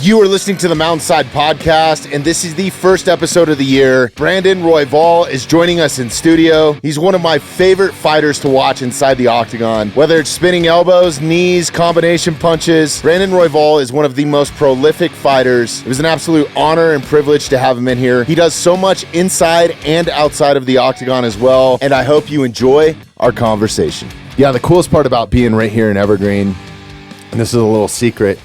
You are listening to the Mountainside Podcast, and this is the first episode of the year. Brandon Royval is joining us in studio. He's one of my favorite fighters to watch inside the octagon. Whether it's spinning elbows, knees, combination punches, Brandon Royval is one of the most prolific fighters. It was an absolute honor and privilege to have him in here. He does so much inside and outside of the octagon as well, and I hope you enjoy our conversation. Yeah, the coolest part about being right here in Evergreen, and this is a little secret,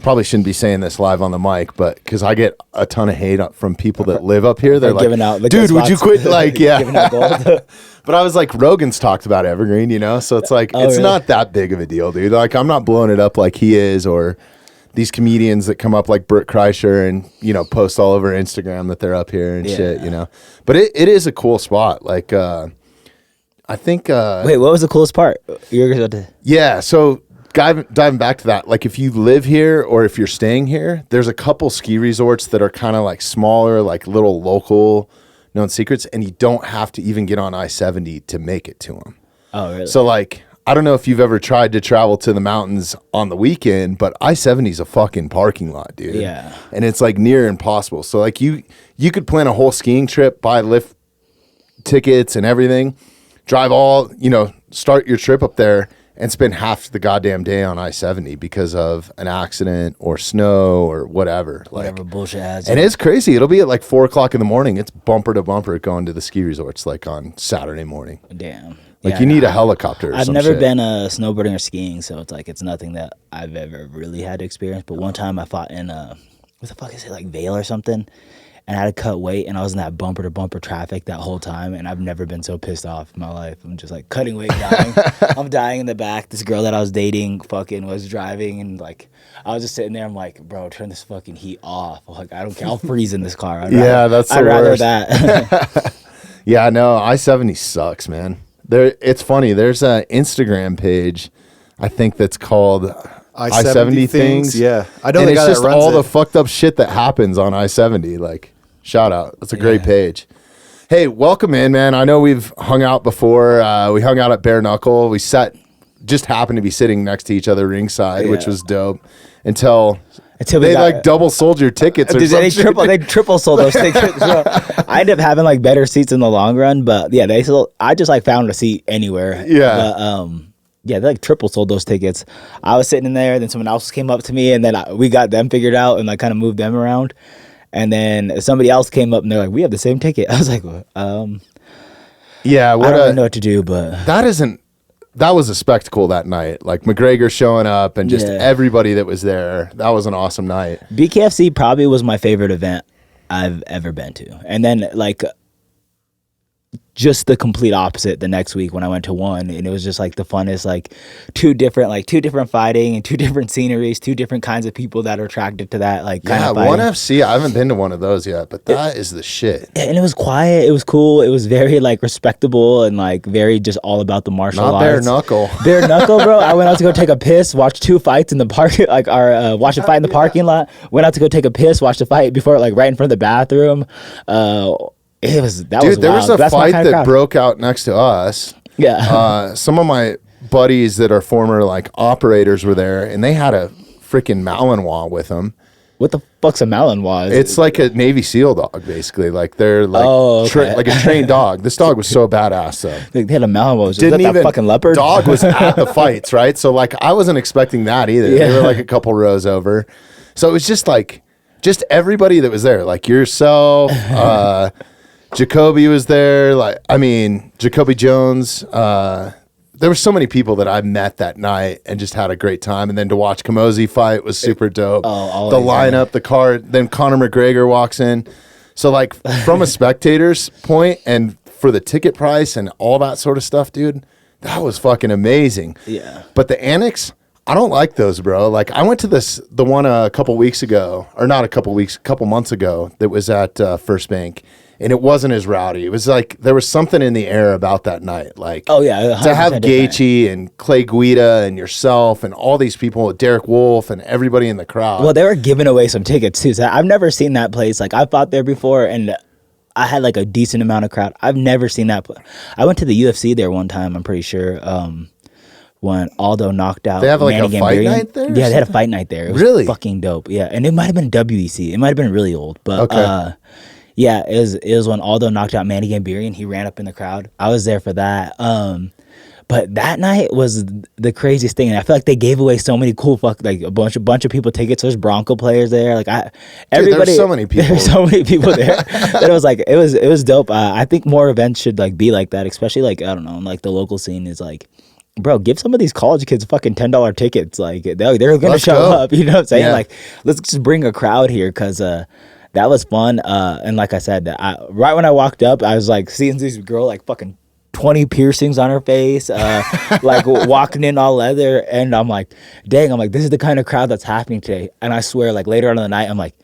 probably shouldn't be saying this live on the mic, but because I get a ton of hate from people that live up here. They're like, giving out dude, would you quit? Like, yeah. Giving out gold. But I was like, Rogan's talked about Evergreen, you know? So it's like, it's really? not that big of a deal, dude. Like, I'm not blowing it up like he is, or these comedians that come up like Burt Kreischer and, you know, post all over Instagram that they're up here and shit, you know? But it is a cool spot. Like, I think... Wait, what was the coolest part? Yeah, so... Diving back to that, like if you live here or if you're staying here, there's a couple ski resorts that are kind of like smaller, like little local known secrets, and you don't have to even get on I-70 to make it to them. Oh, really? So like, I don't know if you've ever tried to travel to the mountains on the weekend, but I-70 is a fucking parking lot, dude. Yeah. And it's like near impossible. So like you could plan a whole skiing trip, buy lift tickets and everything, drive start your trip up there, and spend half the goddamn day on I-70 because of an accident or snow or whatever. Whatever bullshit has. And it's crazy. It'll be at like 4 o'clock in the morning. It's bumper to bumper going to the ski resorts like on Saturday morning. Damn. Like you need a helicopter or I've some never shit. been snowboarding or skiing, so it's like it's nothing that I've ever really had to experience. But one time I fought in, what the fuck is it, like Vail or something? And I had to cut weight, and I was in that bumper to bumper traffic that whole time, and I've never been so pissed off in my life. I'm just like cutting weight, dying. I'm dying in the back. This girl that I was dating fucking was driving, and like I was just sitting there. I'm like, bro, turn this fucking heat off. Like I don't care. I'll freeze in this car. I'd rather that. Yeah, no, I-70 sucks, man. It's funny. There's an Instagram page, I think that's called I-70 things. Yeah, I know. And the it's guy just that runs all the it. fucked up shit that happens on I-70. Like, shout out. That's a great page. Hey, welcome in, man. I know we've hung out before. We hung out at Bare Knuckle. We just happened to be sitting next to each other ringside, which was dope. Until they like double sold your tickets or something. They triple sold those tickets. So I ended up having like better seats in the long run, but yeah, I just like found a seat anywhere. Yeah. But yeah, they like triple sold those tickets. I was sitting in there, then someone else came up to me, and then we got them figured out and like kind of moved them around. And then somebody else came up and they're like, "We have the same ticket." I was like, yeah, I don't really know what to do, but that was a spectacle that night. Like McGregor showing up and just everybody that was there. That was an awesome night. BKFC probably was my favorite event I've ever been to. And then like just the complete opposite the next week when I went to one, and it was just like the funnest, like two different fighting and two different sceneries, two different kinds of people that are attracted to that like kind of fighting. ONE FC, I haven't been to one of those yet, but that is the shit. And it was quiet, it was cool, it was very like respectable and like very just all about the martial arts. Not bare knuckle. Bare knuckle, bro. I went out to go take a piss, watched two fights in the park, like watched a fight in the parking lot. Went out to go take a piss, watched a fight before, like right in front of the bathroom. There was a fight that broke out next to us. Yeah. Some of my buddies that are former like operators were there, and they had a freaking Malinois with them. What the fuck's a Malinois? It's like a Navy SEAL dog, basically. Like they're like like a trained dog. This dog was so badass, though. They had a Malinois. That fucking leopard? Dog was at the fights, right? So like I wasn't expecting that either. Yeah. They were like a couple rows over. So it was just everybody that was there, like yourself. Jacoby was there. Jacoby Jones. There were so many people that I met that night and just had a great time. And then to watch Kamosi fight was super dope. Oh, the lineup, the card. Then Conor McGregor walks in. So like from a spectator's point and for the ticket price and all that sort of stuff, dude, that was fucking amazing. Yeah. But the annex, I don't like those, bro. Like I went to the one a couple months ago that was at First Bank. And it wasn't as rowdy. It was like there was something in the air about that night. Like, oh yeah, to have Gaethje and Clay Guida and yourself and all these people, Derek Wolf and everybody in the crowd. Well, they were giving away some tickets too. So I've never seen that place. Like I fought there before, and I had like a decent amount of crowd. I've never seen that. I went to the UFC there one time. I'm pretty sure. when Aldo knocked out They have like Manny a fight Gambarian. night there? Yeah, they had a fight night there. It was Really? fucking dope. Yeah, and it might have been WEC. It might have been really old, but Okay. yeah, it was when Aldo knocked out Manny Gambarian. He ran up in the crowd. I was there for that. But that night was the craziest thing, and I feel like they gave away so many cool like a bunch of people tickets. There's Bronco players there, like everybody. There's so many people. There's so many people there. That it was like it was dope. I think more events should like be like that, especially like I don't know, like the local scene is like, bro, give some of these college kids fucking $10 tickets. Like they're gonna show up. You know what I'm saying? Yeah. Like let's just bring a crowd here because that was fun. And like I said, right when I walked up, I was like seeing this girl like fucking 20 piercings on her face, like walking in all leather, and I'm like, dang, I'm like, this is the kind of crowd that's happening today. And I swear, like later on in the night, I'm like,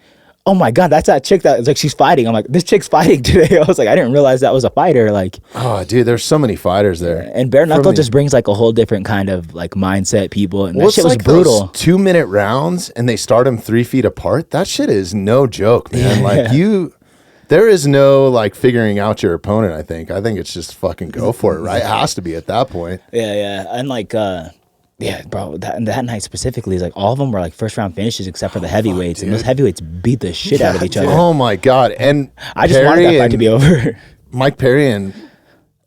oh my god, that's that chick that like she's fighting. I'm like, this chick's fighting today. I was like, I didn't realize that was a fighter. Like, Oh, dude, there's so many fighters there. and bare knuckle just brings like a whole different kind of like mindset, people, and Well, that shit it's was like brutal. those 2-minute rounds, and they start them 3 feet apart. That shit is no joke, man. There is no like figuring out your opponent. I think it's just fucking go for it, right? It has to be at that point. Yeah, and like, yeah, bro, that night specifically is like all of them were like first round finishes except for the heavyweights, and those heavyweights beat the shit out of each other. Oh my god! And I just wanted that fight to be over. Mike Perry and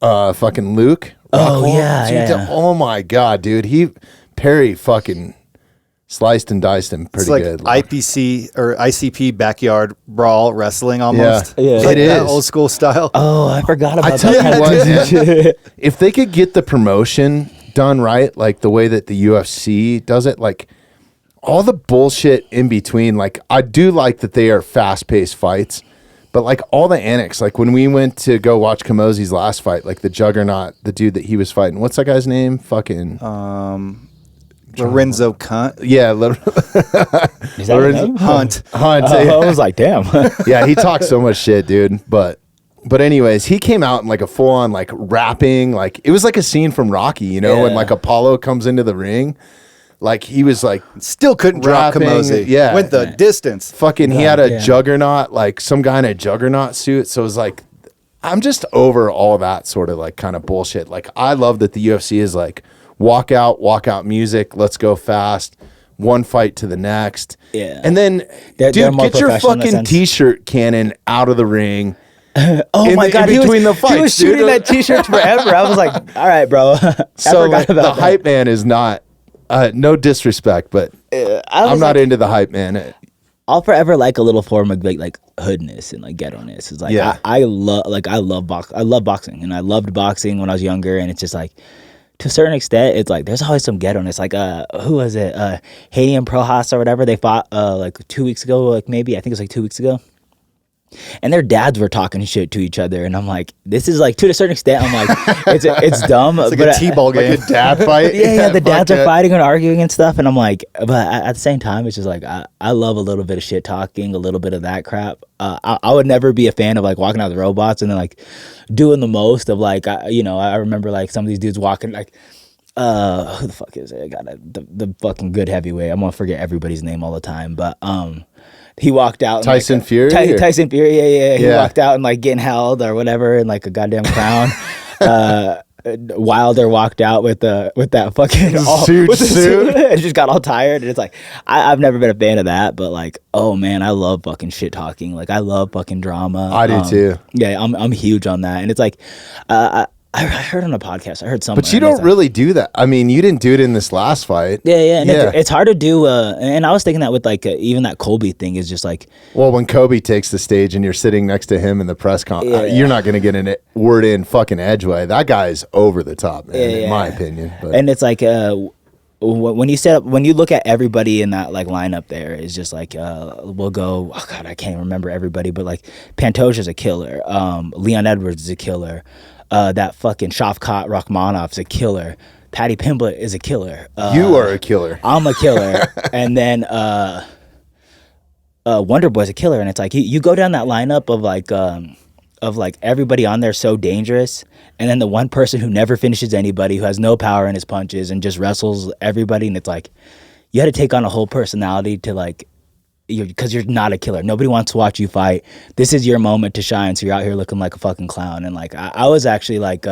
fucking Luke. Oh, Rockhold, yeah, dude, yeah. Oh my god, dude. Perry fucking sliced and diced him pretty It's like good. IPC or ICP backyard brawl wrestling almost. Yeah. It's like It that is. old school style. Oh, I forgot about I tell that. you what, man, if they could get the promotion done right, like the way that the UFC does it, like all the bullshit in between, like I do like that they are fast-paced fights, but like all the annex, like when we went to go watch Kamozi's last fight, like the Juggernaut, the dude that he was fighting, what's that guy's name? Fucking Lorenzo Cunt. yeah, literally. Is that his name? Hunt. Hunt. I was like, damn. Yeah, he talks so much shit, dude. But anyways, he came out in like a full on like rapping, like it was like a scene from Rocky, you know, when Yeah. like Apollo comes into the ring. Like he was like Still couldn't drop Rapping, Kamosi. yeah. Went the distance. fucking he had a yeah. juggernaut, like some guy in a juggernaut suit. So it was like I'm just over all that sort of like kind of bullshit. Like I love that the UFC is like walk out music, let's go fast. One fight to the next. Yeah. And then They're dude, more get your professional in that fucking sense. t-shirt cannon out of the ring. Oh in my the- god, in he between the he fights, was dude. shooting that t-shirt forever. I was like, all right, bro. So I like, forgot the about that. hype man is not no disrespect, but I'm not into the hype man. I'll forever like a little form of like hoodness and like ghetto-ness. It's like Yeah. I love boxing, and I loved boxing when I was younger, and it's just like to a certain extent it's like there's always some ghetto-ness. Like who was it? Haiti and Prohas or whatever, they fought like 2 weeks ago, like maybe I think it was like 2 weeks ago. And their dads were talking shit to each other, and I'm like, this is like to a certain extent. I'm like, it's dumb. It's like but a T-ball game. Like a dad fight. yeah, the fuck dads are it. fighting and arguing and stuff, and I'm like, but at the same time, it's just like I love a little bit of shit talking, a little bit of that crap. I would never be a fan of like walking out the robots and then like doing the most of like I remember like some of these dudes walking like who the fuck is it? I got the fucking good heavyweight. I'm gonna forget everybody's name all the time, but he walked out. Tyson Fury? Or- Tyson Fury, yeah. He Yeah. walked out and like getting held or whatever in like a goddamn crown. Wilder walked out with that fucking Suit. and just got all tired. And it's like I've never been a fan of that, but like, oh man, I love fucking shit talking. Like I love fucking drama. I do too. Yeah, I'm huge on that. And it's like I heard on a podcast. I heard somewhere. But you and it's don't really do that. I mean, you didn't do it in this last fight. Yeah. And it's hard to do. And I was thinking that with like even that Colby thing is just like. Well, when Kobe takes the stage and you're sitting next to him in the press conference, Yeah. you're not going to get a word in fucking edgeway. That guy's over the top, man, in Yeah. my opinion. But And it's like when you look at everybody in that like lineup there, it's just like we'll go. Oh god, I can't remember everybody, but like Pantoja's a killer. Leon Edwards is a killer. That fucking Shavkat Rakhmonov's a killer. Paddy Pimblett is a killer. you are a killer. I'm a killer. And then Wonder Boy's a killer. And it's like you go down that lineup of like everybody on there so dangerous, and then the one person who never finishes anybody, who has no power in his punches and just wrestles everybody, and it's like you had to take on a whole personality to like because you're not a killer. Nobody wants to watch you fight. This is your moment to shine, so you're out here looking like a fucking clown. And like I was actually like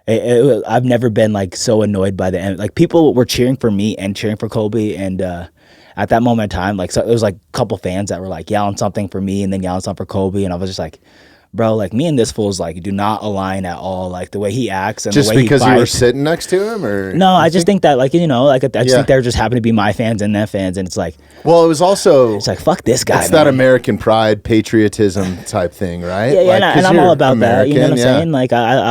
I've never been like so annoyed by the end. Like people were cheering for me and cheering for Colby, and at that moment in time, like so it was like a couple fans that were like yelling something for me and then yelling something for Colby, and I was just like, bro, like me and this fool's like do not align at all. Like the way he acts and Just the way because he you were fights. sitting next to him, or No, I just think that like I just Yeah. think there just happen to be my fans and their fans, and it's like it was also it's like fuck this guy. it's man. that American pride, patriotism type thing, right? Yeah, Like, 'cause and I'm you're all about that. You know what I'm American, yeah. saying?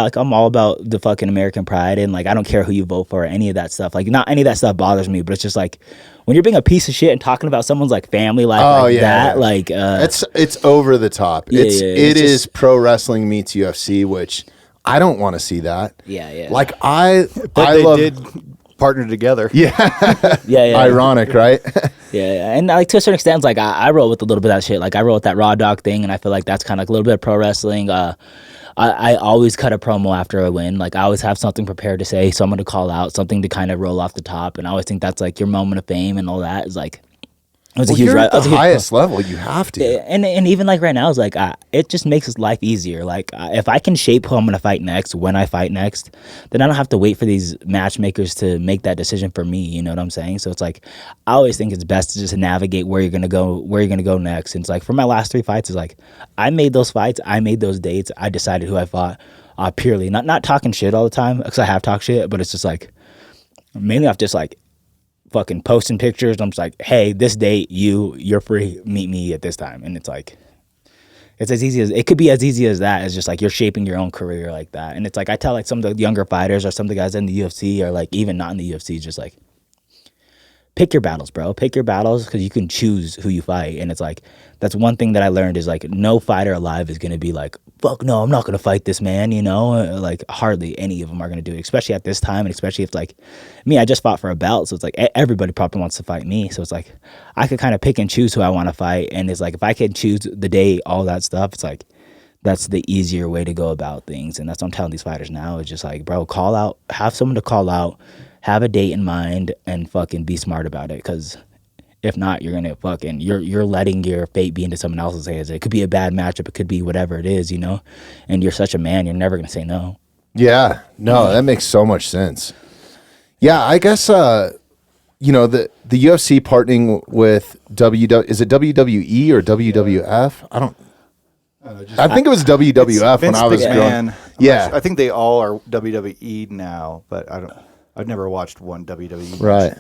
Like I'm all about the fucking American pride, and like I don't care who you vote for or any of that stuff. Like not any of that stuff bothers me, but it's just like when you're being a piece of shit and talking about someone's like family life that, like it's over the top. Yeah, It it's is just- pro wrestling meets UFC, which I don't want to see that. yeah. Like I But they love did partner together. yeah. yeah. Ironic, right? Yeah, and like to a certain extent, it's like I roll with a little bit of that shit. Like I roll with that raw dog thing, and I feel like that's kind of like a little bit of pro wrestling. I always cut a promo after a win. Like I always have something prepared to say, someone to call out, something to kind of roll off the top, and I always think that's like your moment of fame and all that is like. It was a huge. You're at it was the a huge- highest level. You have to. and even like right now, it's like it just makes his life easier. Like if I can shape who I'm gonna fight next, when I fight next, then I don't have to wait for these matchmakers to make that decision for me. You know what I'm saying? So it's like I always think it's best to just navigate where you're gonna go next. And it's like for my last 3 fights, it's like I made those fights, I made those dates, I decided who I fought. Purely not talking shit all the time because I have talked shit, but it's just like mainly off just like fucking posting pictures. I'm just like, hey, this date, you're free, meet me at this time. And it's like it's as easy as it could be as easy as that. It's just like you're shaping your own career like that. And it's like I tell like some of the younger fighters or some of the guys in the UFC or like even not in the UFC, just like pick your battles, bro. Pick your battles because you can choose who you fight. And it's like that's one thing that I learned is like no fighter alive is gonna be like, fuck no, I'm not gonna fight this man, you know? Like hardly any of them are gonna do it, especially at this time, and especially if like me, I just fought for a belt, so it's like everybody probably wants to fight me. So it's like I could kind of pick and choose who I want to fight, and it's like if I can choose the day, all that stuff, it's like that's the easier way to go about things. And that's what I'm telling these fighters now. It's just like, bro, call out, have someone to call out, have a date in mind, and fucking be smart about it. Because if not, you're gonna fucking you're letting your fate be into someone else's hands. It could be a bad matchup. It could be whatever it is, you know. And you're such a man. You're never gonna say no. Yeah. No, that makes so much sense. Yeah, I guess you know, the UFC partnering with is it WWE or WWF? I think it was WWF when Vince I was McMahon. growing. Yeah. I think they all are WWE now, but I've never watched one WWE match. Right.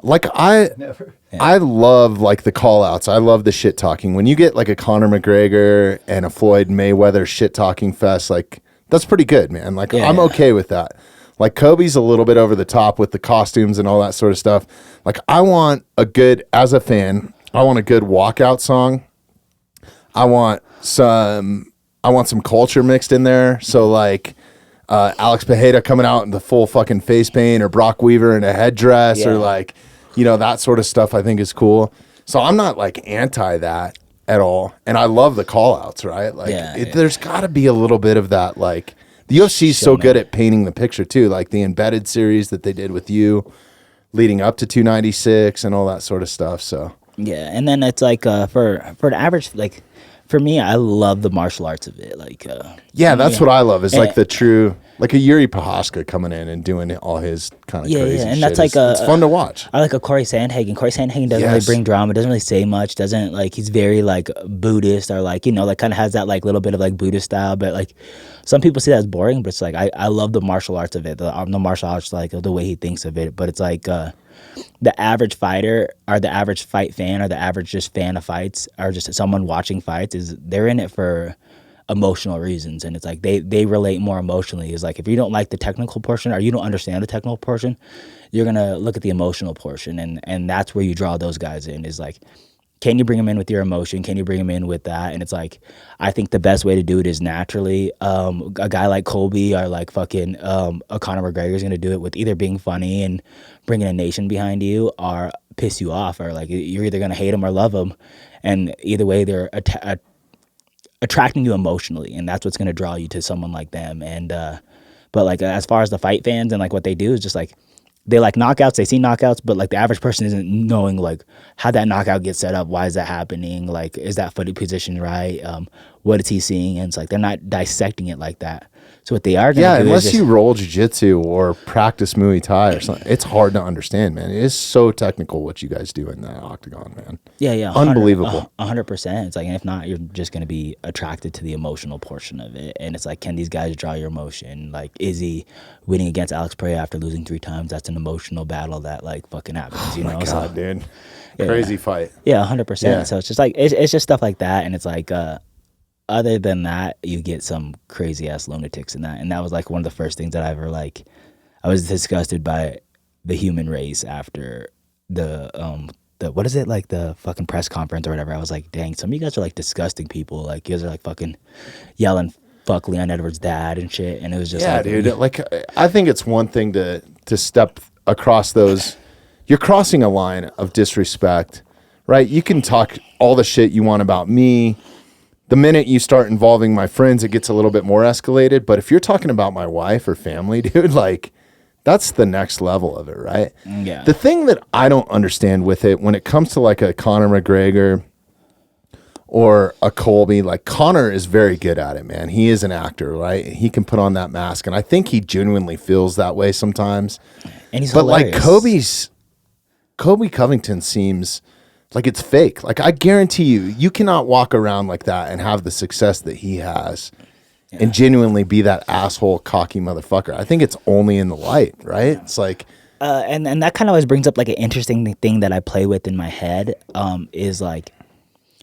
Like I love like the call outs. I love the shit talking. When you get like a Conor McGregor and a Floyd Mayweather shit talking fest, like that's pretty good, man. Like I'm okay with that. Like Kobe's a little bit over the top with the costumes and all that sort of stuff. Like I want a good, as a fan, I want a good walkout song. I want some culture mixed in there. So like Alex Pajeda coming out in the full fucking face paint, or Brock Weaver in a headdress, or like, you know, that sort of stuff I think is cool. So I'm not like anti that at all. And I love the call outs, right? Like there's gotta be a little bit of that. Like the UFC is so good at painting the picture too. Like the Embedded series that they did with you leading up to 296 and all that sort of stuff. So yeah. And then it's like for the average, like for me, I love the martial arts of it. Like that's what I love is like the true, like a Yuri Prohaska coming in and doing all his kind of crazy and shit. that's like it's fun to watch. I like a Corey Sandhagen. Corey Sandhagen doesn't really bring drama, doesn't really say much, doesn't like, he's very like Buddhist, or like, you know, like kind of has that like little bit of like Buddhist style, but like some people see that as boring, but it's like I love the martial arts of it, the martial arts, like the way he thinks of it. But it's like the average fighter or the average fight fan or the average just fan of fights or just someone watching fights is they're in it for emotional reasons, and it's like they relate more emotionally. Is like if you don't like the technical portion or you don't understand the technical portion, you're gonna look at the emotional portion, and that's where you draw those guys in. Is like, can you bring them in with your emotion? Can you bring them in with that? And it's like, I think the best way to do it is naturally. A guy like Colby or like fucking a Conor McGregor is gonna do it with either being funny and bringing a nation behind you, or piss you off, or like you're either gonna hate them or love them, and either way they're attracting you emotionally, and that's what's going to draw you to someone like them. And but like as far as the fight fans and like what they do is just like they like knockouts, they see knockouts, but like the average person isn't knowing like how that knockout gets set up, why is that happening, like is that footy position right, what is he seeing, and it's like they're not dissecting it like that. So what they are going to do unless is you roll jiu-jitsu or practice Muay Thai or something, it's hard to understand, man. It is so technical what you guys do in that octagon, man. Yeah, Unbelievable. 100%. It's like, and if not, you're just going to be attracted to the emotional portion of it. And it's like, can these guys draw your emotion? Like, is he winning against Alex Pereira after losing 3 times? That's an emotional battle that like fucking happens, you know? God, so, dude. Crazy fight. Yeah, 100%. Yeah. So it's just like, it's just stuff like that. And it's like, other than that, you get some crazy ass lunatics in that. And that was like one of the first things that I ever like, I was disgusted by the human race after the what is it, like the fucking press conference or whatever. I was like, dang, some of you guys are like disgusting people. Like, you guys are like fucking yelling fuck Leon Edwards' dad and shit. And it was just like, dude. Like, I think it's one thing to step across those. You're crossing a line of disrespect, right? You can talk all the shit you want about me. The minute you start involving my friends, it gets a little bit more escalated. But if you're talking about my wife or family, dude, like, that's the next level of it, right? Yeah. The thing that I don't understand with it, when it comes to like a Conor McGregor or a Colby, like Conor is very good at it, man. He is an actor, right? He can put on that mask. And I think he genuinely feels that way sometimes. and he's But hilarious. like Colby Covington seems like it's fake. Like, I guarantee you cannot walk around like that and have the success that he has and genuinely be that asshole, cocky motherfucker. I think it's only in the light, right? It's like, and that kind of always brings up like an interesting thing that I play with in my head, is like,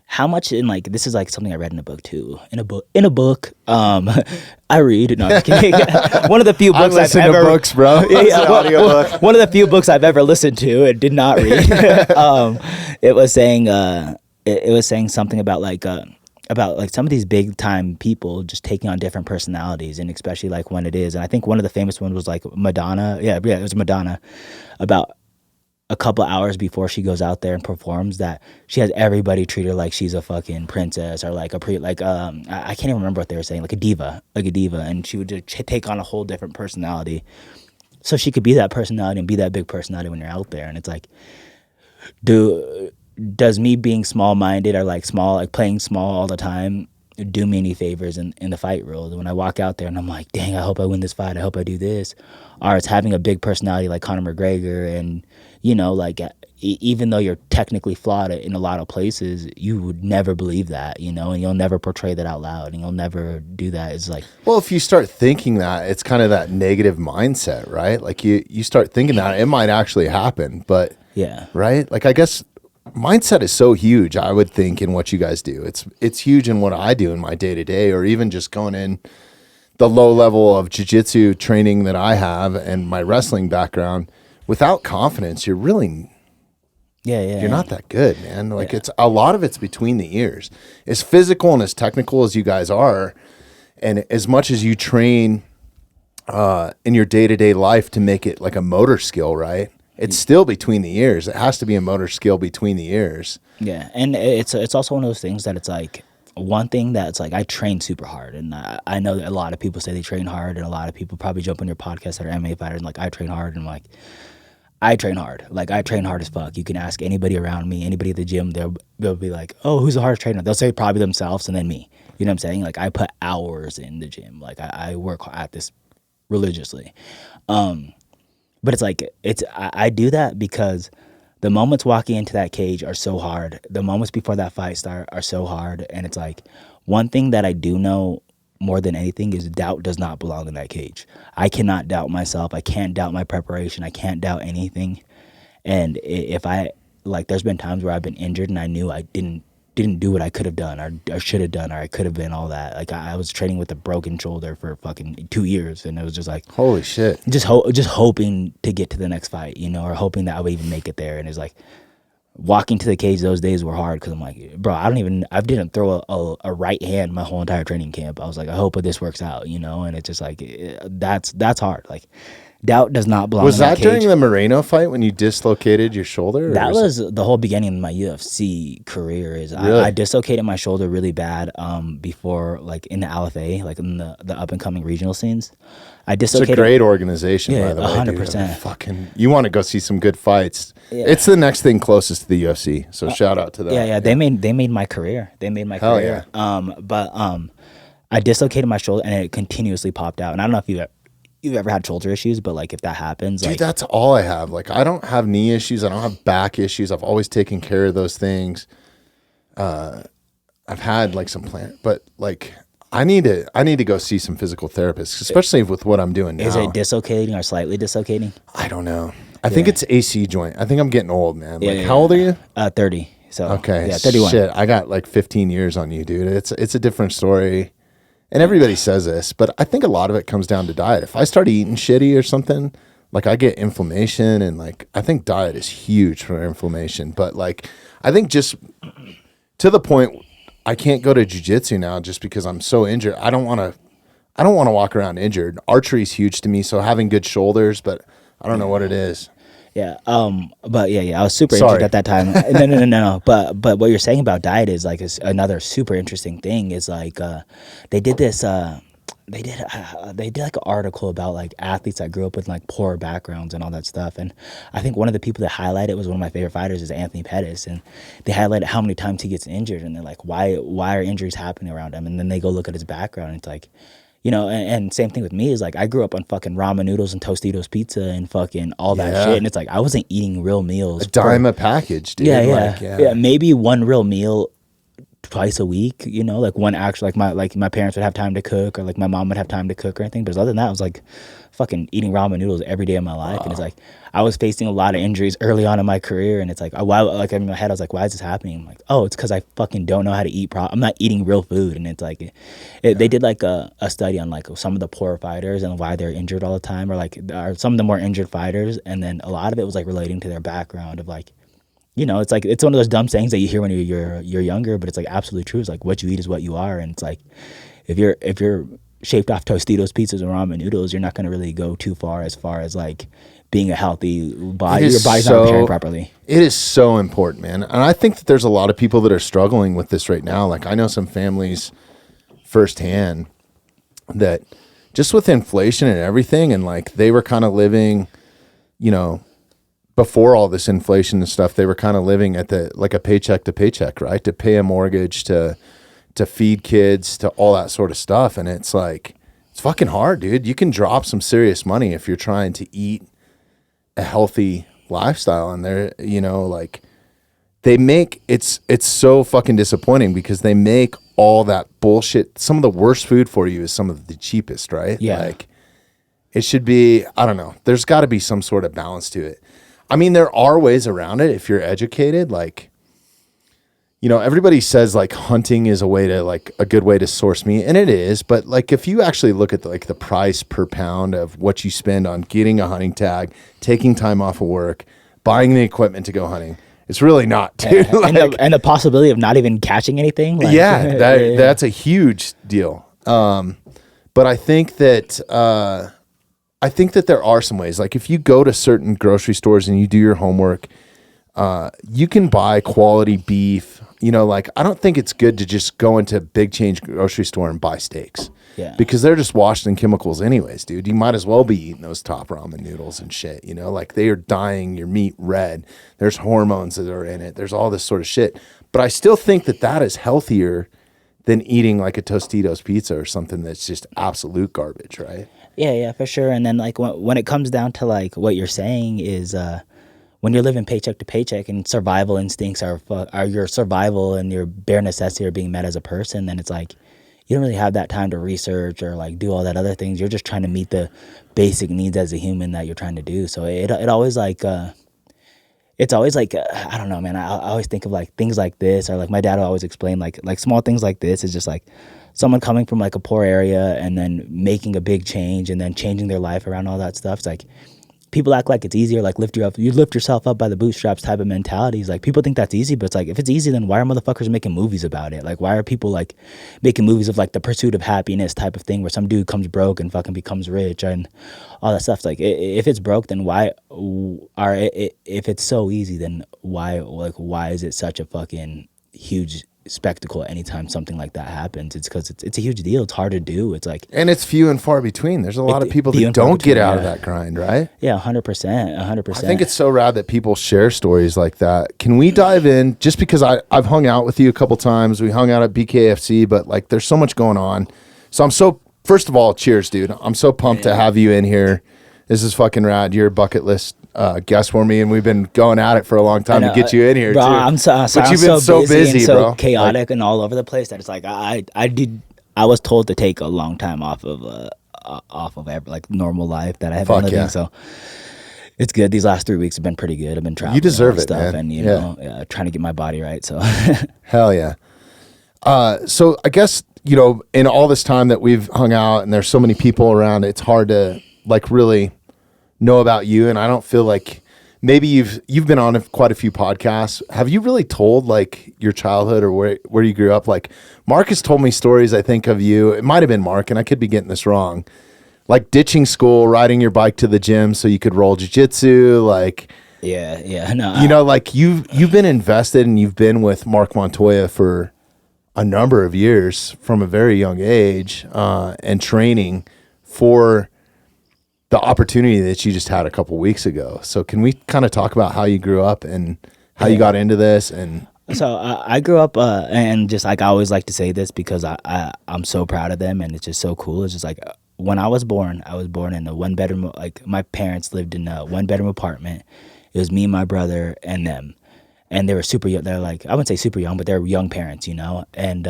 how much in like, this is like something I read in a book too. In a book, I read. No, I'm kidding. One of the few books I've ever books, bro. One of the few books I've ever listened to and did not read. It was saying it was saying something about like some of these big time people just taking on different personalities, and especially like when it is. And I think one of the famous ones was like Madonna. Yeah, it was Madonna. About a couple hours before she goes out there and performs, that she has everybody treat her like she's a fucking princess or like I can't even remember what they were saying, like a diva, and she would just take on a whole different personality so she could be that personality and be that big personality when you're out there. And it's like, does me being small-minded or like playing small all the time do me any favors in the fight world? When I walk out there and I'm like, dang, I hope I win this fight, I hope I do this. Or it's having a big personality like Conor McGregor, and you know, like, even though you're technically flawed in a lot of places, you would never believe that, you know, and you'll never portray that out loud, and you'll never do that. It's like, well, if you start thinking that, it's kind of that negative mindset, right? Like you start thinking that it might actually happen, but yeah, right? Like, I guess mindset is so huge, I would think, in what you guys do. It's huge in what I do in my day-to-day, or even just going in the low level of jiu-jitsu training that I have and my wrestling background. Without confidence, you're really you're not that good, man. Like, it's a lot of it's between the ears. As physical and as technical as you guys are, and as much as you train in your day-to-day life to make it like a motor skill, right? It's still between the ears. It has to be a motor skill between the ears. Yeah, and it's also one of those things that it's like, one thing that's like, I train super hard, and I know that a lot of people say they train hard, and a lot of people probably jump on your podcast that are MMA fighters and like, I train hard, and I'm like, I train hard. Like, I train hard as fuck. You can ask anybody around me, anybody at the gym, they'll be like, oh, who's the hardest trainer? They'll say probably themselves and then me. You know what I'm saying? Like, I put hours in the gym. Like, I work at this religiously. But it's like, I do that because the moments walking into that cage are so hard. The moments before that fight start are so hard. And it's like, one thing that I do know more than anything is doubt does not belong in that cage. I cannot doubt myself. I can't doubt my preparation. I can't doubt anything. And if I, like, there's been times where I've been injured and I knew I didn't do what I could have done or should have done, or I could have been all that. Like, I was training with a broken shoulder for fucking 2 years, and it was just like, holy shit. Just hoping to get to the next fight, you know, or hoping that I would even make it there. And it's like, walking to the cage those days were hard because I'm like, bro, I didn't throw a right hand my whole entire training camp. I was like, I hope this works out, you know. And it's just like, that's hard. Like, doubt does not belong. Was in that that during cage. the Moreno fight when you dislocated your shoulder? That was the whole beginning of my UFC career. Really? I dislocated my shoulder really bad before, like, in the LFA, like in the up and coming regional scenes. I dislocated. It's a great organization, Yeah, by the way. 100%. Fucking, you want to go see some good fights. Yeah. It's the next thing closest to the UFC. So shout out to that. Yeah. They made my career. They made my Hell career. yeah. But I dislocated my shoulder and it continuously popped out. And I don't know if you've ever had shoulder issues, but like if that happens, Dude, like, that's all I have. Like, I don't have knee issues. I don't have back issues. I've always taken care of those things. I've had like some but like I need to go see some physical therapists, especially with what I'm doing now. is it dislocating or slightly dislocating? I don't know. I think it's AC joint. I think I'm getting old, man. Yeah, Like, how old are you? 30. So Okay. yeah, 31. Shit, I got like 15 years on you, dude. It's a different story. And everybody says this, but I think a lot of it comes down to diet. If I start eating shitty or something, like I get inflammation, and like I think diet is huge for inflammation. But like I think just to the point, I can't go to jiu-jitsu now just because I'm so injured. I don't want to walk around injured. Archery is huge to me, so having good shoulders, but I don't know what it is. Yeah. But yeah, I was super Sorry. injured at that time. No. But what you're saying about diet is like another super interesting thing. Is like they did this. They did like an article about like athletes that grew up with like poor backgrounds and all that stuff. And I think one of the people that highlighted was one of my favorite fighters is Anthony Pettis, and they highlighted how many times he gets injured, and they're like, why are injuries happening around him? And then they go look at his background, and it's like, you know, and same thing with me is like I grew up on fucking ramen noodles and Tostitos pizza and fucking all that shit, and it's like I wasn't eating real meals. A dime a package, dude. Yeah, maybe one real meal twice a week, you know, like one actual, like my parents would have time to cook, or like my mom would have time to cook or anything. But other than that, I was like fucking eating ramen noodles every day of my life. And it's like I was facing a lot of injuries early on in my career, and it's like why, like in my head I was like, why is this happening? I'm like, oh, it's because I fucking don't know how to eat I'm not eating real food. And it's like they did like a study on like some of the poor fighters and why they're injured all the time, or some of the more injured fighters, and then a lot of it was like relating to their background of like, you know, it's like it's one of those dumb sayings that you hear when you're younger, but it's like absolutely true. It's like what you eat is what you are, and it's like if you're shaped off Tostitos, pizzas, and ramen noodles, you're not going to really go too far as like being a healthy body. Your body's not prepared properly. It is so important, man. And I think that there's a lot of people that are struggling with this right now. Like I know some families firsthand that just with inflation and everything, and like they were kind of living, you know, before all this inflation and stuff, they were kind of living at like a paycheck to paycheck, right? To pay a mortgage, to feed kids, to all that sort of stuff. And it's like, it's fucking hard, dude. You can drop some serious money if you're trying to eat a healthy lifestyle. And they're, you know, like they make, it's so fucking disappointing because they make all that bullshit. Some of the worst food for you is some of the cheapest, right? Yeah. Like it should be, I don't know. There's got to be some sort of balance to it. I mean, there are ways around it if you're educated. Like, you know, everybody says like hunting is a good way to source meat, and it is. But like, if you actually look at the price per pound of what you spend on getting a hunting tag, taking time off of work, buying the equipment to go hunting, it's really not, dude. And the possibility of not even catching anything. Like, That's a huge deal. But I think that. I think that there are some ways, like if you go to certain grocery stores and you do your homework, you can buy quality beef. You know, like I don't think it's good to just go into a big chain grocery store and buy steaks. Yeah. Because they're just washed in chemicals anyways, dude. You might as well be eating those top ramen noodles and shit, you know? Like they are dyeing your meat red. There's hormones that are in it. There's all this sort of shit. But I still think that is healthier than eating like a Tostitos pizza or something that's just absolute garbage, right? Yeah, for sure. And then like when it comes down to like what you're saying is when you're living paycheck to paycheck and survival instincts are your survival and your bare necessity are being met as a person, then it's like you don't really have that time to research or like do all that other things. You're just trying to meet the basic needs as a human that you're trying to do. So it always like it's always like I don't know, man. I always think of like things like this, or like my dad would always explain like small things like this is just like someone coming from like a poor area and then making a big change and then changing their life around all that stuff. It's like people act like it's easier, like you lift yourself up by the bootstraps type of mentalities. Like people think that's easy, but it's like if it's easy, then why are motherfuckers making movies about it? Like why are people like making movies of like the pursuit of happiness type of thing where some dude comes broke and fucking becomes rich and all that stuff? It's like if it's broke, then if it's so easy, then why is it such a fucking huge spectacle anytime something like that happens? It's because it's a huge deal. It's hard to do. It's like, and it's few and far between. There's a lot of people that don't get out of that grind, right? Yeah, 100%. I think it's so rad that people share stories like that. Can we dive in? Just because I've hung out with you a couple times. We hung out at BKFC, but like there's so much going on. So first of all, cheers, dude. I'm so pumped to have you in here. This is fucking rad. You're a bucket list guest for me, and we've been going at it for a long time to get you in here, bro, too. I'm sorry. But you've been so busy, and so bro. chaotic and all over the place that it's like I was told to take a long time off of like normal life that I have been living. So it's good. These last 3 weeks have been pretty good. I've been traveling. You deserve it, stuff, man. and you know, trying to get my body right. So hell yeah. So I guess, you know, in all this time that we've hung out and there's so many people around, it's hard to like really know about you. And I don't feel like maybe you've been on quite a few podcasts. Have you really told like your childhood or where you grew up? Like Marcus told me stories, I think, of you. It might've been Mark, and I could be getting this wrong. Like ditching school, riding your bike to the gym so you could roll jiu-jitsu, like no, you know, like you've been invested and you've been with Mark Montoya for a number of years from a very young age, and training for the opportunity that you just had a couple weeks ago. So can we kind of talk about how you grew up and how you got into this? And so I grew up, and just like I always like to say this because I'm so proud of them, and it's just so cool. It's just like when I was born in a one bedroom. Like my parents lived in a 1-bedroom apartment. It was me, my brother, and them, and they were super young. They're like, I wouldn't say super young, but they're young parents, you know. And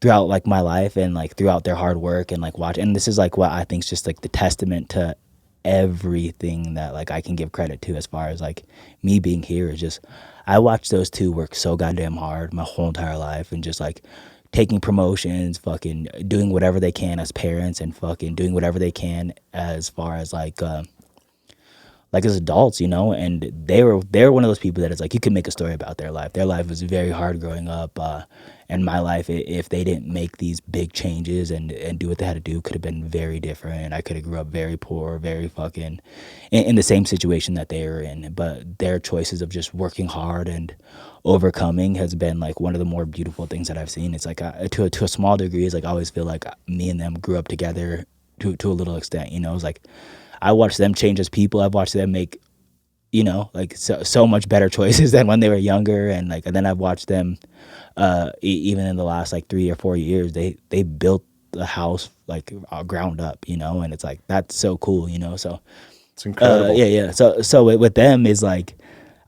throughout like my life and like throughout their hard work and like watch, and this is like what I think is just like the testament to everything that like I can give credit to as far as like me being here is just I watched those two work so goddamn hard my whole entire life, and just like taking promotions, fucking doing whatever they can as parents, and fucking doing whatever they can as far as like as adults, you know. And they were one of those people that it's like you can make a story about their life. Their life was very hard growing up, and my life, if they didn't make these big changes and do what they had to do, could have been very different. I could have grew up very poor, very fucking in the same situation that they were in. But their choices of just working hard and overcoming has been like one of the more beautiful things that I've seen. It's like to a small degree, it's like I always feel like me and them grew up together to a little extent, you know. It's like I watched them change as people. I've watched them make, you know, like so much better choices than when they were younger. And then I've watched them, even in the last like 3 or 4 years, they built the house like ground up, you know. And it's like that's so cool, you know. So it's incredible. So with them is like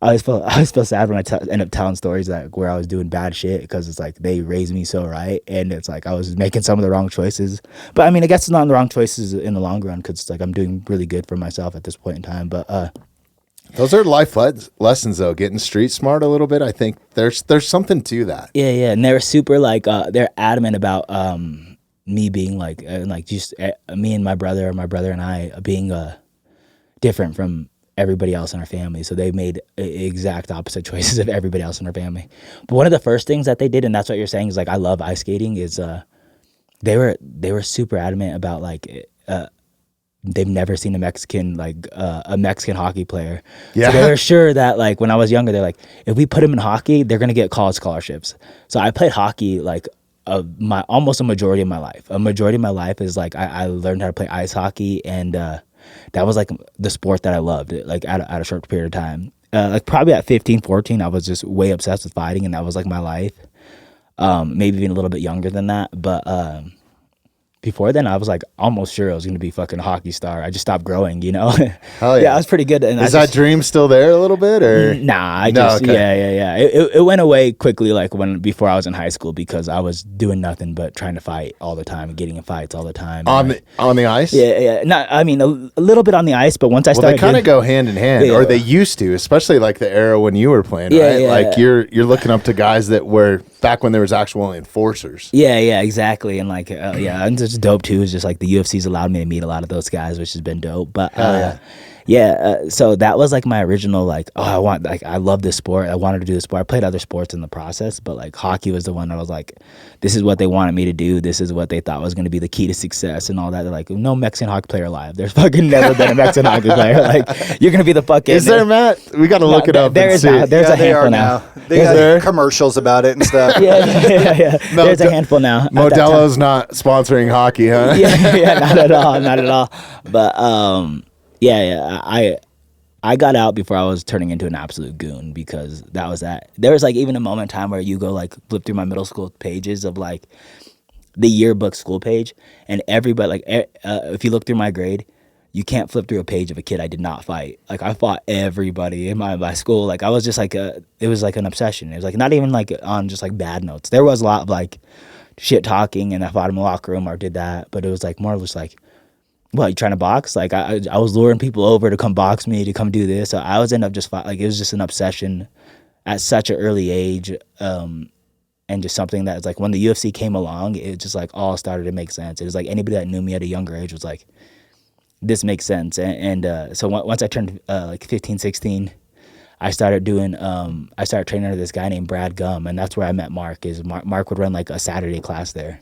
I always feel sad when I end up telling stories that where I was doing bad shit, because it's like they raised me so right, and it's like I was making some of the wrong choices. But I mean, I guess it's not the wrong choices in the long run, because it's like I'm doing really good for myself at this point in time. But those are life lessons, though. Getting street smart a little bit. I think there's something to that. Yeah, and they're super like they're adamant about me being like just me and my brother and I being different from everybody else in our family. So they made exact opposite choices of everybody else in our family. But one of the first things that they did, and that's what you're saying, is like I love ice skating, is they were super adamant about like they've never seen a Mexican hockey player. Yeah. So they were sure that like when I was younger, they're like, if we put him in hockey, they're gonna get college scholarships. So I played hockey like almost a majority of my life. A majority of my life is like I learned how to play ice hockey, and that was like the sport that I loved, like at a short period of time. Like probably at 15, 14, I was just way obsessed with fighting, and that was like my life. Maybe even a little bit younger than that, but before then I was like almost sure I was gonna be fucking a hockey star. I just stopped growing, you know. Hell yeah. Yeah, I was pretty good. And is that dream still there a little bit, or nah? Okay. Yeah. It went away quickly, like before I was in high school, because I was doing nothing but trying to fight all the time and getting in fights all the time. On the ice? Yeah. Not, I mean, a little bit on the ice, but once I started, they kind of go hand in hand, or they used to, especially like the era when you were playing, right? Like you're looking up to guys that were back when there was actual enforcers. Yeah, exactly. And like, and it's dope too. It's just like the UFC's allowed me to meet a lot of those guys, which has been dope. But so that was like my original like, I love this sport. I wanted to do this sport. I played other sports in the process, but like hockey was the one I was like, this is what they wanted me to do. This is what they thought was going to be the key to success and all that. They're like, no Mexican hockey player alive. There's fucking never been a Mexican hockey player. Like, you're going to be the fucking... Is there, Matt? We got to look it up. There's a handful now. They got commercials about it and stuff. Yeah. There's a handful now. Modelo's not sponsoring hockey, huh? Yeah, not at all. But I got out before I was turning into an absolute goon, because that was that. There was like even a moment in time where you go like flip through my middle school pages of like the yearbook school page, and everybody, like, if you look through my grade, you can't flip through a page of a kid I did not fight. Like, I fought everybody in my school. Like, I was just like it was like an obsession. It was like not even like on just like bad notes. There was a lot of like shit talking, and I fought in the locker room or did that, but it was like more just like, what, you trying to box? Like, I was luring people over to come box me, to come do this. So I was end up just like, it was just an obsession at such an early age, and just something that's like, when the UFC came along, it just like all started to make sense. It was like anybody that knew me at a younger age was like, this makes sense. And so once I turned like 15, 16, I started training under this guy named Brad Gum, and that's where I met Mark. Mark would run like a Saturday class there.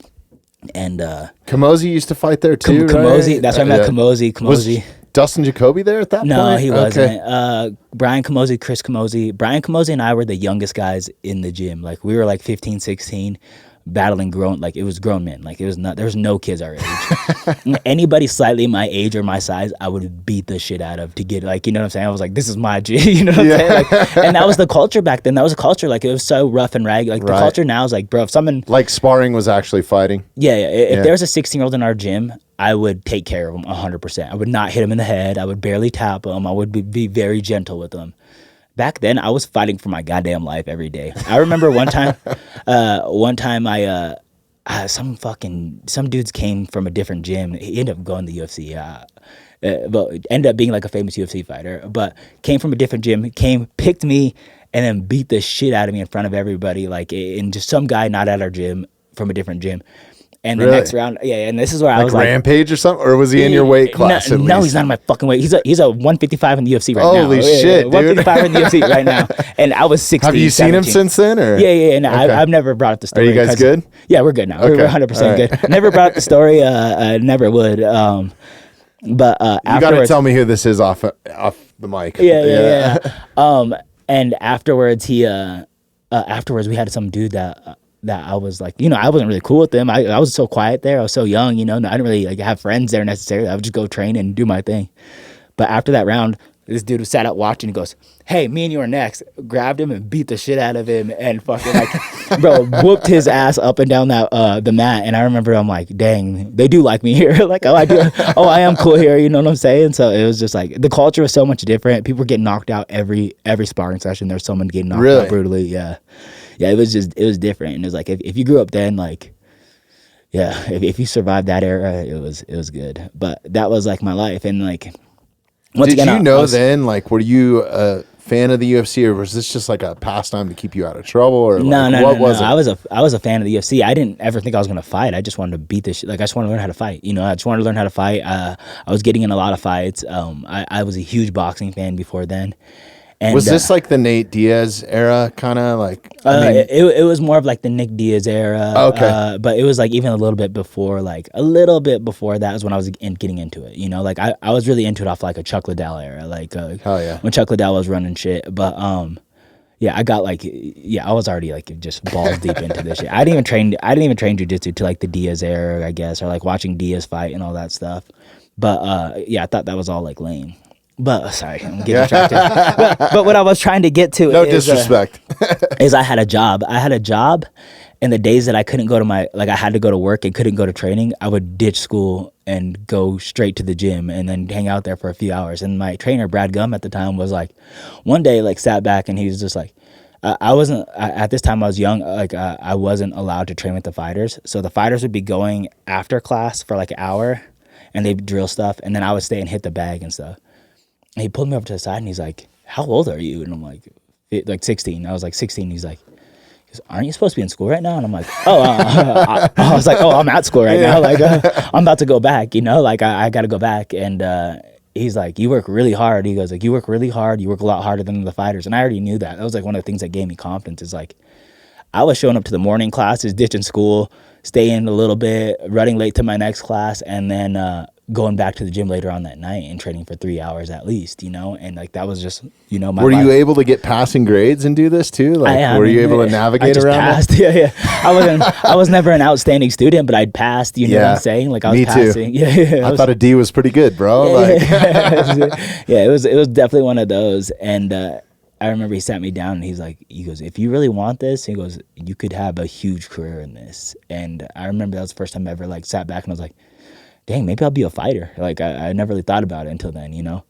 And Kamosi used to fight there too, Kamosi, right? That's where I met Kamosi. Was Dustin Jacoby there at that point? No, he wasn't. Okay. Brian Kamosi, Chris Kamosi. Brian Kamosi and I were the youngest guys in the gym. Like, we were like 15, 16, battling it was grown men. Like, there was no kids our age. Anybody slightly my age or my size, I would beat the shit out of to get, like, you know what I'm saying? I was like, this is my gym, you know what I'm saying? Like, and that was the culture back then. That was a culture, like, it was so rough and ragged. Like, the culture now is like, bro, if someone... Like, sparring was actually fighting? Yeah. If there's a 16-year-old in our gym, I would take care of him 100%. I would not hit him in the head. I would barely tap him. I would be very gentle with him. Back then, I was fighting for my goddamn life every day. I remember one time some dudes came from a different gym. He ended up going to the UFC. But ended up being like a famous UFC fighter. But came from a different gym, picked me, and then beat the shit out of me in front of everybody. Like, and just some guy not at our gym from a different gym. And the next round, and this is where I was like, Rampage or something, or was he in your weight class? No, he's not in my fucking weight. He's a 155 in the UFC right now. Holy shit, dude. 155 in the UFC right now, and I was 16. Have you 17. Seen him since then, or? Yeah. No, okay. I've never brought up the story. Are you guys good? Yeah, we're good now. Okay. We're 100% good. Never brought up the story. Never would. But you got to tell me who this is off the mic. Yeah. And afterwards, we had some dude that I was like, you know, I wasn't really cool with them. I was so quiet there. I was so young, you know. I didn't really like have friends there necessarily. I would just go train and do my thing. But after that round, this dude who sat up watching, he goes, "Hey, me and you are next." Grabbed him and beat the shit out of him, and fucking like, bro, whooped his ass up and down that the mat. And I remember I'm like, dang, they do like me here. Like, I am cool here. You know what I'm saying? So it was just like the culture was so much different. People were getting knocked out every sparring session. There's someone getting knocked out brutally. Yeah, it was different. And it was like if you grew up then, like, yeah, if you survived that era, it was good. But that was like my life, and like. Did you know then, like, were you a fan of the UFC, or was this just like a pastime to keep you out of trouble? Or no, what was it? I was a fan of the UFC. I didn't ever think I was going to fight. I just wanted to beat this shit. Like, I just wanted to learn how to fight. You know, I just wanted to learn how to fight. I was getting in a lot of fights. I was a huge boxing fan before then. And, was this like the Nate Diaz era, kind of like? It was more of like the Nick Diaz era. Okay, but it was like even a little bit before that was when I was getting into it. You know, like I was really into it off like a Chuck Liddell era, like when Chuck Liddell was running shit. But I got like I was already like just balls deep into this shit. I didn't even train jiu-jitsu to like the Diaz era, I guess, or like watching Diaz fight and all that stuff. But I thought that was all like lame. But sorry, I'm getting distracted. but what I was trying to get to disrespect is I had a job. And the days that I couldn't go to I had to go to work and couldn't go to training, I would ditch school and go straight to the gym and then hang out there for a few hours. And my trainer, Brad Gum, at the time was like, one day, like, sat back and he was just like, at this time I was young, like I wasn't allowed to train with the fighters. So the fighters would be going after class for like an hour and they'd drill stuff. And then I would stay and hit the bag and stuff. And he pulled me over to the side and he's like, "How old are you?" And I'm like 16. I was like 16. He's like, "Aren't you supposed to be in school right now?" And I'm like, I was like, I'm at school right now. Like, I'm about to go back, you know, like I got to go back. And he's like, "You work really hard." He goes like, "You work really hard. You work a lot harder than the fighters." And I already knew that. That was like one of the things that gave me confidence is like, I was showing up to the morning classes, ditching school, staying a little bit, running late to my next class, and then going back to the gym later on that night and training for 3 hours at least, you know? And like, that was just, you know, my Were life. you able to get passing grades and do this too? Like, were you able to navigate around passed. Yeah. I was never an outstanding student, but I'd passed, you know what I'm saying? Like, I was passing. Too. Yeah. I thought a D was pretty good, bro. Yeah, it was definitely one of those. And I remember he sat me down and he goes, if you really want this, he goes, you could have a huge career in this. And I remember that was the first time I ever like sat back and I was like, dang, maybe I'll be a fighter. Like I never really thought about it until then, you know?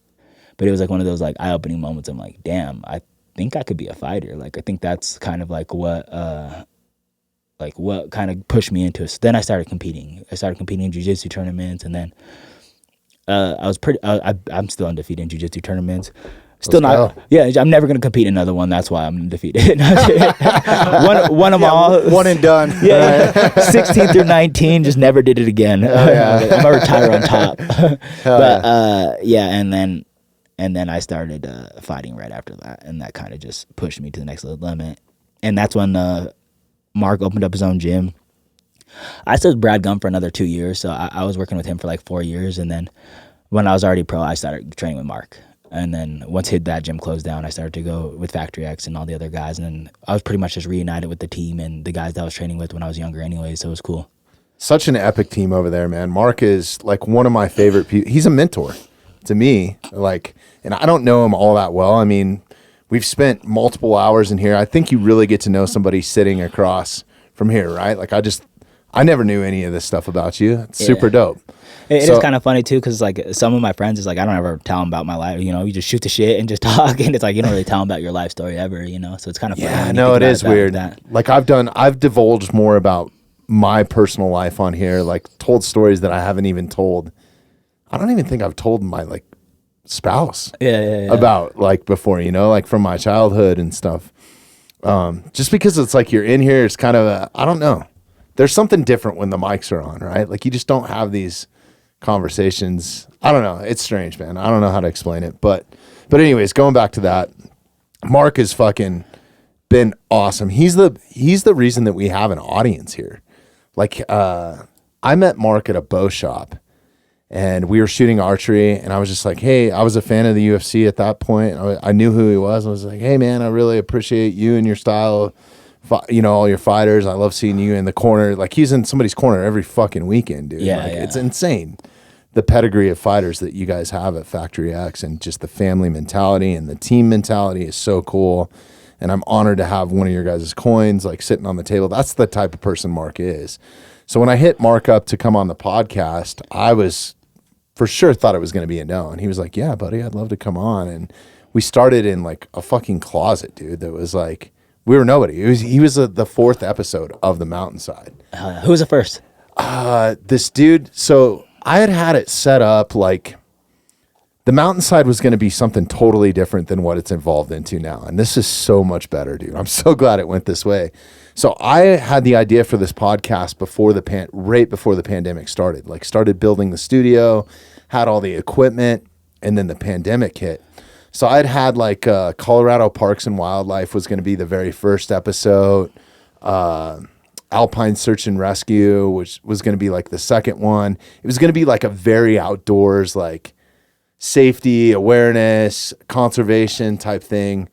But it was like one of those like eye-opening moments. I'm like, damn, I think I could be a fighter. Like I think that's kind of like what kind of pushed me into it. So then I started competing. I started competing in jiu-jitsu tournaments, and then I'm still undefeated in jiu-jitsu tournaments. Still not. Yeah, I'm never gonna compete in another one. That's why I'm undefeated. Won them all. One and done. Yeah, 16 through 19, just never did it again. I'm gonna retire on top. But yeah, and then I started fighting right after that, and that kind of just pushed me to the next limit. And that's when Mark opened up his own gym. I still with Brad Gum for another 2 years, so I was working with him for like 4 years, and then when I was already pro, I started training with Mark. And then once that gym closed down, I started to go with Factory X and all the other guys. And then I was pretty much just reunited with the team and the guys that I was training with when I was younger anyway. So it was cool. Such an epic team over there, man. Mark is like one of my favorite people. He's a mentor to me. Like, and I don't know him all that well. I mean, we've spent multiple hours in here. I think you really get to know somebody sitting across from here, right? Like I never knew any of this stuff about you. It's super dope. It is kind of funny too, because like some of my friends is like I don't ever tell them about my life. You know, you just shoot the shit and just talk, and it's like you don't really tell them about your life story ever. You know, so it's kind of funny. Yeah, no, it is weird. Like I've divulged more about my personal life on here. Like told stories that I haven't even told. I don't even think I've told my like spouse. Yeah. About like before. You know, like from my childhood and stuff. Just because it's like you're in here, it's kind of I don't know. There's something different when the mics are on, right? Like you just don't have these conversations. I don't know. It's strange, man. I don't know how to explain it. But anyways, going back to that, Mark has fucking been awesome. He's the reason that we have an audience here. Like I met Mark at a bow shop and we were shooting archery and I was just like, hey, I was a fan of the UFC at that point. I knew who he was. I was like, hey man, I really appreciate you and your style. You know, all your fighters. I love seeing you in the corner. Like he's in somebody's corner every fucking weekend, dude. Yeah, like, it's insane. The pedigree of fighters that you guys have at Factory X and just the family mentality and the team mentality is so cool. And I'm honored to have one of your guys' coins like sitting on the table. That's the type of person Mark is. So when I hit Mark up to come on the podcast, I was for sure thought it was going to be a no. And he was like, yeah, buddy, I'd love to come on. And we started in like a fucking closet, dude. That was like, we were nobody. He was the fourth episode of The Mountainside. Who was the first? This dude. So I had it set up like The Mountainside was going to be something totally different than what it's evolved into now. And this is so much better, dude. I'm so glad it went this way. So I had the idea for this podcast right before the pandemic started. Like started building the studio, had all the equipment, and then the pandemic hit. So I'd had like Colorado Parks and Wildlife was going to be the very first episode. Alpine Search and Rescue, which was going to be like the second one. It was going to be like a very outdoors, like safety, awareness, conservation type thing.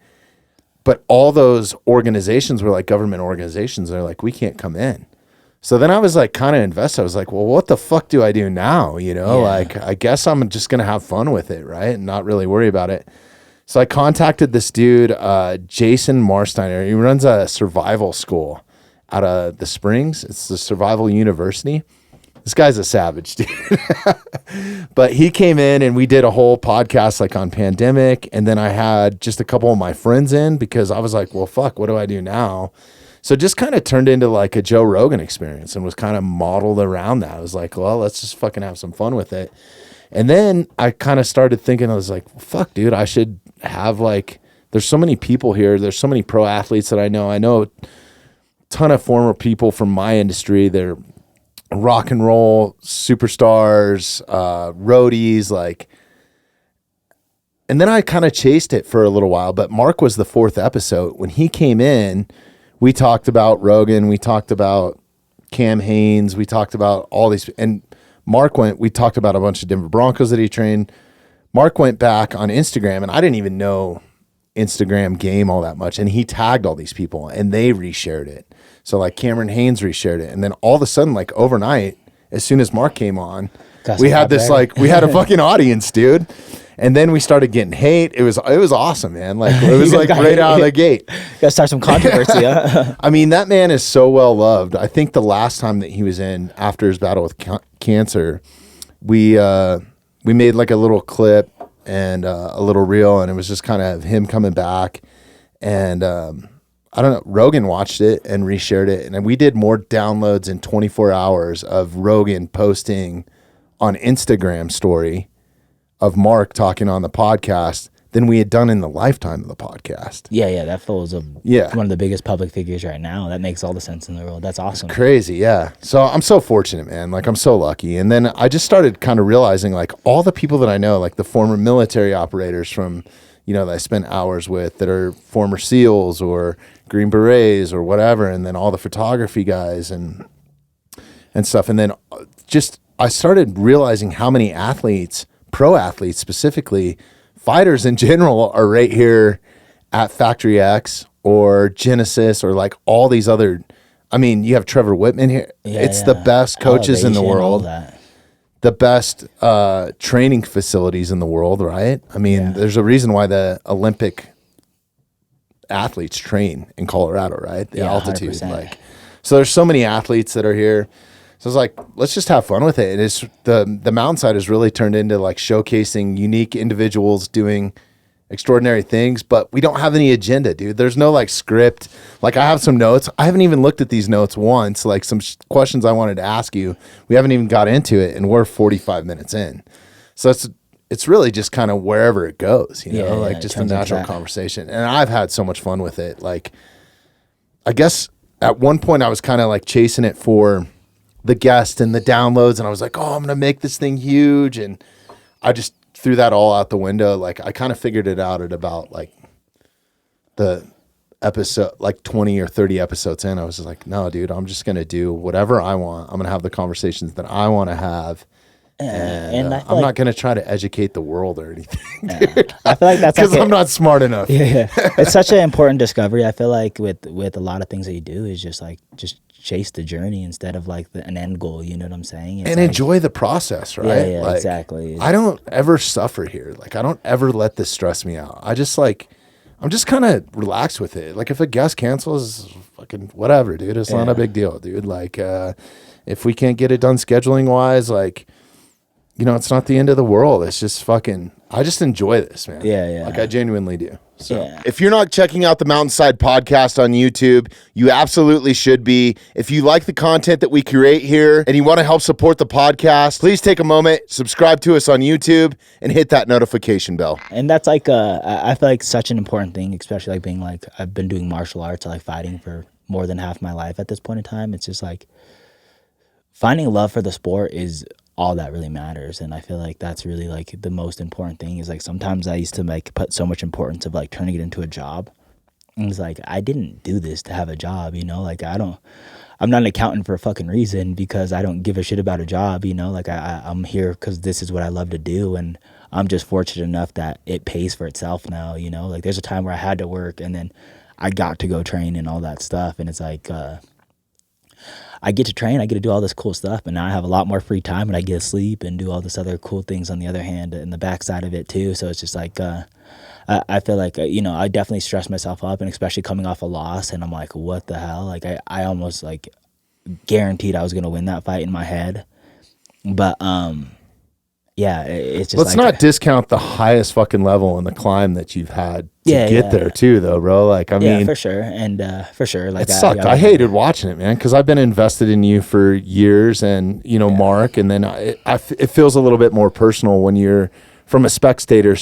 But all those organizations were like government organizations. They're like, we can't come in. So then I was like kind of invested. I was like, well, what the fuck do I do now? You know, like I guess I'm just going to have fun with it, right? And not really worry about it. So I contacted this dude, Jason Marsteiner. He runs a survival school out of the Springs. It's the Survival University. This guy's a savage, dude. But he came in and we did a whole podcast like on pandemic. And then I had just a couple of my friends in because I was like, well, fuck, what do I do now? So just kind of turned into like a Joe Rogan experience and was kind of modeled around that. I was like, well, let's just fucking have some fun with it. And then I kind of started thinking, I was like, fuck, dude, I should have like, there's so many people here. There's so many pro athletes that I know. I know a ton of former people from my industry. They're rock and roll superstars, roadies, like, and then I kind of chased it for a little while, but Mark was the fourth episode. When he came in, we talked about Rogan, we talked about Cam Hanes, we talked about all these, and we talked about a bunch of Denver Broncos that he trained. Mark went back on Instagram, and I didn't even know Instagram game all that much, and he tagged all these people, and they reshared it. So like Cameron Hanes reshared it, and then all of a sudden, like overnight, as soon as Mark came on, we had this we had a fucking audience, dude. And then we started getting hate. It was awesome, man. Like it was like right out of the gate. Gotta start some controversy, huh? I mean, that man is so well loved. I think the last time that he was in after his battle with cancer, we made like a little clip and a little reel, and it was just kind of him coming back. And I don't know, Rogan watched it and reshared it, and we did more downloads in 24 hours of Rogan posting on Instagram story of Mark talking on the podcast than we had done in the lifetime of the podcast. Yeah, that fool's one of the biggest public figures right now. That makes all the sense in the world. That's awesome. It's crazy, yeah. So I'm so fortunate, man. Like, I'm so lucky. And then I just started kind of realizing, like, all the people that I know, like the former military operators from, that I spent hours with that are former SEALs or Green Berets or whatever, and then all the photography guys and stuff. And then just I started realizing how many athletes, pro athletes specifically, fighters in general, are right here at Factory X or Genesis or like all these other. I mean, you have Trevor Whitman here. It's the best coaches in the world, the best training facilities in the world, right? I mean, there's a reason why the Olympic athletes train in Colorado, right? The altitude, 100%. like, so there's so many athletes that are here. So I was like, let's just have fun with it. And it's the mountainside has really turned into like showcasing unique individuals doing extraordinary things, but we don't have any agenda, dude. There's no like script. Like, I have some notes. I haven't even looked at these notes once, like some questions I wanted to ask you. We haven't even got into it, and we're 45 minutes in. So it's really just kind of wherever it goes, like just a natural conversation. And I've had so much fun with it. Like, I guess at one point I was kind of like chasing it for the guest and the downloads, and I was like, oh, I'm gonna make this thing huge, and I just threw that all out the window. Like, I kind of figured it out at about like the episode, like 20 or 30 episodes in. I was just like, no, dude, I'm just gonna do whatever I want. I'm gonna have the conversations that I want to have, and I'm not gonna try to educate the world or anything, dude. I feel like that's because I'm not smart enough. Yeah. It's such an important discovery. I feel like with a lot of things that you do is just chase the journey instead of like an end goal. You know what I'm saying? It's and like, enjoy the process, right? Yeah, like, exactly. I don't ever suffer here. Like, I don't ever let this stress me out. I'm just kind of relaxed with it. Like, if a guest cancels, fucking whatever, dude. It's not a big deal, dude. Like, if we can't get it done scheduling wise, like, it's not the end of the world. It's just fucking, I just enjoy this, man. Yeah. Like, I genuinely do. So if you're not checking out the Mountainside Podcast on YouTube, you absolutely should be. If you like the content that we create here and you want to help support the podcast, please take a moment, subscribe to us on YouTube, and hit that notification bell. And that's like, I feel like such an important thing, especially like being like, I've been doing martial arts, like fighting for more than half my life at this point in time. It's just like finding love for the sport is all that really matters. And I feel like that's really like the most important thing. Is like, sometimes I used to like put so much importance of like turning it into a job, and it's like, I didn't do this to have a job, like I'm not an accountant for a fucking reason, because I don't give a shit about a job, like I'm here because this is what I love to do, and I'm just fortunate enough that it pays for itself now. Like, there's a time where I had to work, and then I got to go train and all that stuff, and it's like I get to train, I get to do all this cool stuff, and now I have a lot more free time, and I get to sleep and do all this other cool things on the other hand, and the backside of it too. So it's just like, I feel like, I definitely stress myself up, and especially coming off a loss, and I'm like, what the hell? Like, I almost like guaranteed I was going to win that fight in my head. But, it's just let's not discount the highest fucking level in the climb that you've had to get there too, though, bro. Like, I mean, for sure. And for sure, like, it sucked. I hated watching it, man, because I've been invested in you for years, and Mark, and then it feels a little bit more personal when you're from a spectator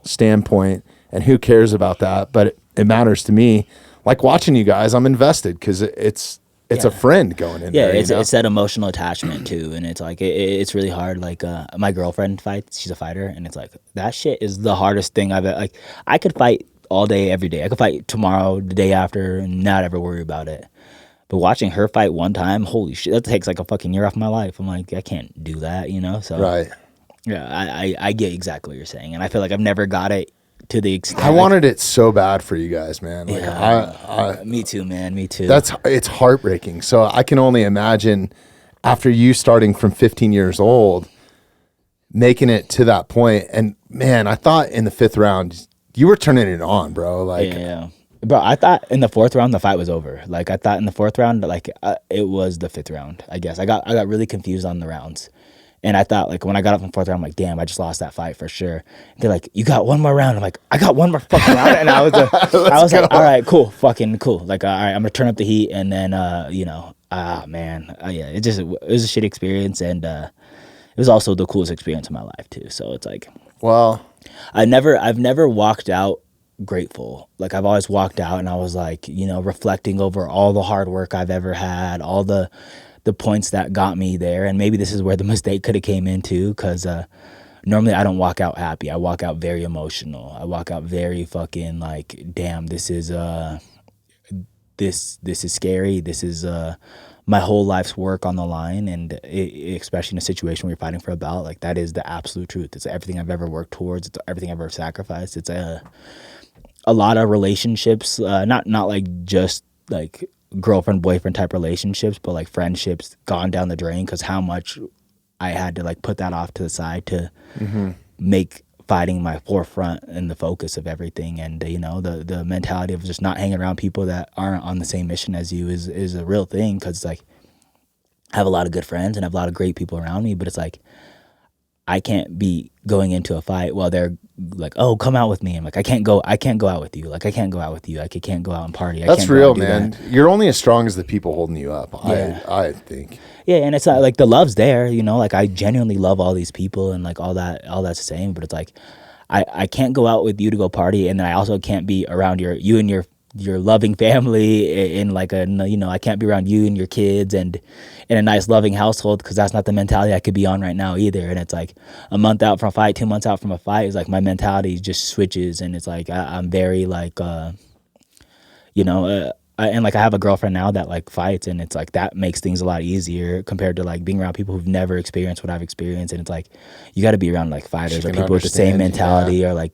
standpoint, and who cares about that? But it matters to me. Like, watching you guys, I'm invested because it's a friend going in there. Yeah, it's that emotional attachment too, and it's like it's really hard. Like, my girlfriend fights; she's a fighter, and it's like that shit is the hardest thing I've like. I could fight all day, every day. I could fight tomorrow, the day after, and not ever worry about it. But watching her fight one time, holy shit, that takes like a fucking year off my life. I'm like, I can't do that, So right, yeah, I get exactly what you're saying, and I feel like I've never got it to the extent. I wanted it so bad for you guys, man. Like, me too, man. Me too. It's heartbreaking. So I can only imagine after you starting from 15 years old, making it to that point. And man, I thought in the 5th round, you were turning it on, bro. Like, yeah. Bro, I thought in the 4th round the fight was over. Like I thought in the 4th round, like it was the 5th round. I guess I got really confused on the rounds, and I thought like when I got up in the 4th round, I'm like, damn, I just lost that fight for sure. They're like, you got one more round. I'm like, I got one more fucking round, and I was like, all right, cool, fucking cool. Like, all right, I'm gonna turn up the heat, and then man, yeah, it was a shit experience, and it was also the coolest experience of my life too. So it's like, well, I've never walked out grateful. Like I've always walked out and I was like, reflecting over all the hard work I've ever had, all the points that got me there. And maybe this is where the mistake could have came in too, because normally I don't walk out happy. I walk out very emotional. I walk out very fucking like, damn, this is scary. This is my whole life's work on the line, and especially in a situation where you're fighting for a belt, like that is the absolute truth. It's everything I've ever worked towards. It's everything I've ever sacrificed. It's a lot of relationships, not like just like girlfriend boyfriend type relationships, but like friendships gone down the drain because how much I had to like put that off to the side to make fighting my forefront and the focus of everything. And the mentality of just not hanging around people that aren't on the same mission as you is a real thing, because like I have a lot of good friends and I have a lot of great people around me, but it's like I can't be going into a fight while they're like, "Oh, come out with me." I'm like, I can't go out with you. Like, I can't go out with you. I can't go out and party. That's real, man. You're only as strong as the people holding you up. Yeah. I think. Yeah, and it's not like the love's there, like I genuinely love all these people and like all that's the same, but it's like I can't go out with you to go party, and then I also can't be around you and your loving family in like I can't be around you and your kids and in a nice loving household, because that's not the mentality I could be on right now either. And it's like a month out from a fight, 2 months out from a fight, is like my mentality just switches, and it's like I'm very like and like I have a girlfriend now that like fights, and it's like that makes things a lot easier compared to like being around people who've never experienced what I've experienced. And it's like you got to be around like fighters or people with the same mentality, or like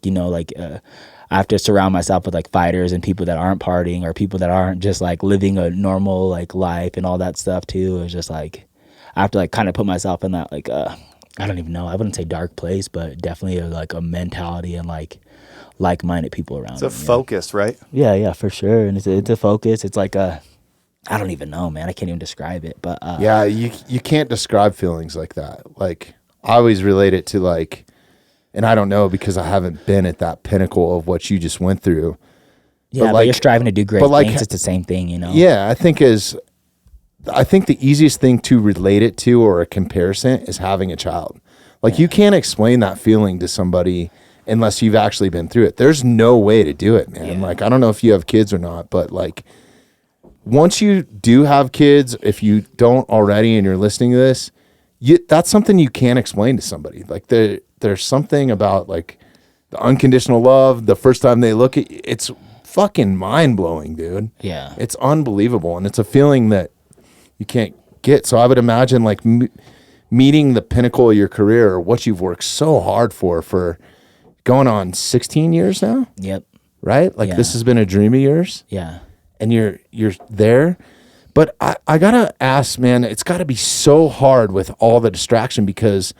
I have to surround myself with like fighters and people that aren't partying, or people that aren't just like living a normal like life and all that stuff too. It's just like I have to like kind of put myself in that like I don't even know, I wouldn't say dark place, but definitely like a mentality and like-minded people around. It's a focus, right? Yeah, for sure. And it's a focus. It's like I don't even know, man. I can't even describe it. But yeah, you can't describe feelings like that. Like I always relate it to like, and I don't know because I haven't been at that pinnacle of what you just went through. Yeah, but you're striving to do great things. It's the same thing, Yeah, I think the easiest thing to relate it to, or a comparison, is having a child. Like you can't explain that feeling to somebody unless you've actually been through it. There's no way to do it, man. Yeah. Like I don't know if you have kids or not, but like once you do have kids, if you don't already and you're listening to this, that's something you can't explain to somebody. Like there's something about like the unconditional love, the first time they look at you, it's fucking mind-blowing, dude. Yeah. It's unbelievable, and it's a feeling that you can't get. So I would imagine like meeting the pinnacle of your career, or what you've worked so hard for going on 16 years now. Yep. Right? Like this has been a dream of yours. Yeah. And you're there. But I gotta ask, man, it's gotta be so hard with all the distraction, because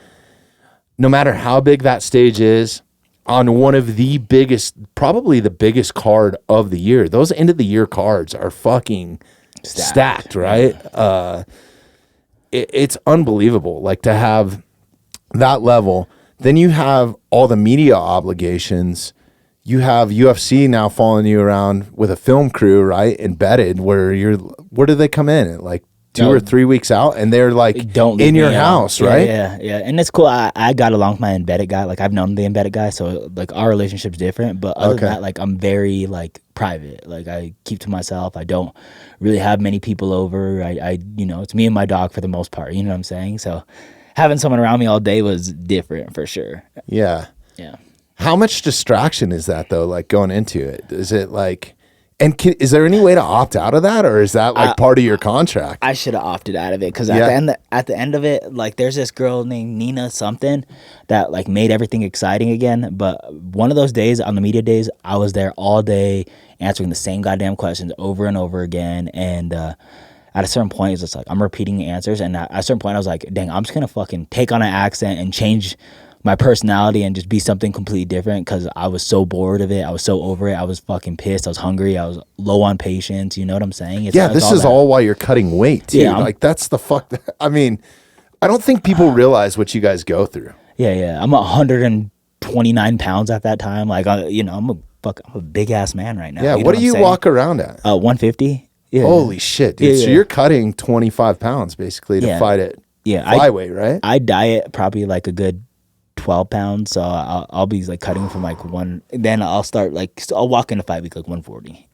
no matter how big that stage is, on one of the biggest, probably the biggest card of the year, those end of the year cards are fucking stacked, right? Yeah. It's unbelievable, like to have that level. Then you have all the media obligations. You have UFC now following you around with a film crew, right? Embedded, where do they come in at like 2 or 3 weeks out, and they're like in your house, right? Yeah. And it's cool. I got along with my embedded guy. Like I've known the embedded guy, so like our relationship's different. But other than that, like I'm very like private. Like I keep to myself. I don't really have many people over. I it's me and my dog for the most part. You know what I'm saying? So having someone around me all day was different for sure. Yeah. Yeah. How much distraction is that though? Like going into it, is it like, and is there any way to opt out of that, or is that like part of your contract? I should have opted out of it, because at the end of it, like there's this girl named Nina something that like made everything exciting again. But one of those days, on the media days, I was there all day answering the same goddamn questions over and over again. And at a certain point, it's just like I'm repeating the answers. And at a certain point, I was like, dang, I'm just gonna fucking take on an accent and change my personality and just be something completely different because I was so bored of it. I was so over it. I was fucking pissed. I was hungry. I was low on patience. You know what I'm saying? This is all while you're cutting weight, too. Yeah, like, that's the fuck. I mean, I don't think people realize what you guys go through. Yeah. I'm 129 pounds at that time. Like, I'm a big ass man right now. Yeah. What do you walk around at? 150. Yeah. Holy shit, dude. So you're cutting 25 pounds basically to fight it. Yeah. Flyweight, right? I diet probably like a good 12 pounds, so I'll be like cutting from like one, then I'll start like I'll walk into fight week like 140,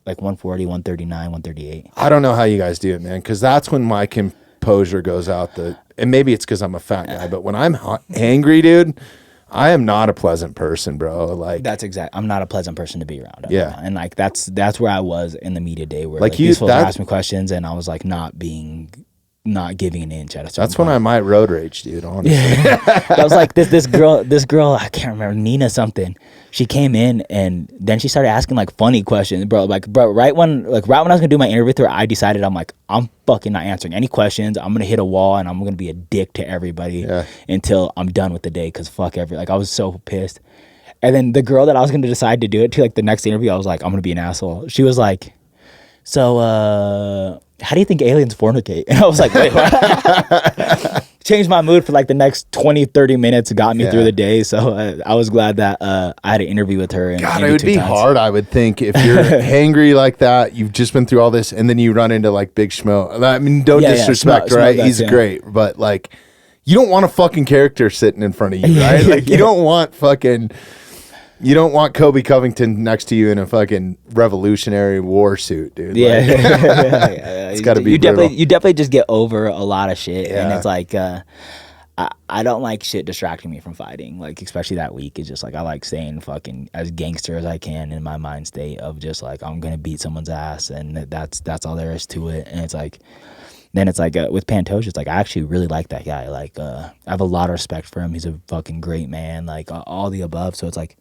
139, 138. I don't know how you guys do it, man, because that's when my composure goes out and maybe it's because I'm a fat guy, but when I'm angry, dude, I am not a pleasant person, bro. Like I'm not a pleasant person to be around. Yeah, and like that's where I was in the media day where like these folks asked me questions and I was like not giving an inch at a certain That's when I might road rage, dude, honestly. I was like, this girl, I can't remember, Nina something. She came in and then she started asking like funny questions, bro. Like, right when I was gonna do my interview with her, I decided I'm fucking not answering any questions. I'm gonna hit a wall and I'm gonna be a dick to everybody until I'm done with the day. Cause fuck I was so pissed. And then the girl that I was gonna decide to do it to, like the next interview, I was like, I'm gonna be an asshole. She was like, so, how do you think aliens fornicate? And I was like, wait, what? Changed my mood for like the next 20, 30 minutes, got me through the day. So I was glad that I had an interview with her. God, it would be hard, I would think, if you're hangry like that, you've just been through all this, and then you run into like Big Schmo. I mean, don't disrespect, right? He's great, but like, you don't want a fucking character sitting in front of you, right? Like, you don't want Kobe Covington next to you in a fucking Revolutionary War suit, dude. Yeah, like, it's got to be brutal. You definitely just get over a lot of shit, and it's like I don't like shit distracting me from fighting. Like especially that week, it's just like I like staying fucking as gangster as I can in my mind state of just like I'm gonna beat someone's ass, and that's all there is to it. And it's like. Then it's like with Pantoja, it's like I actually really like that guy. Like I have a lot of respect for him. He's a fucking great man. Like all the above. So it's like.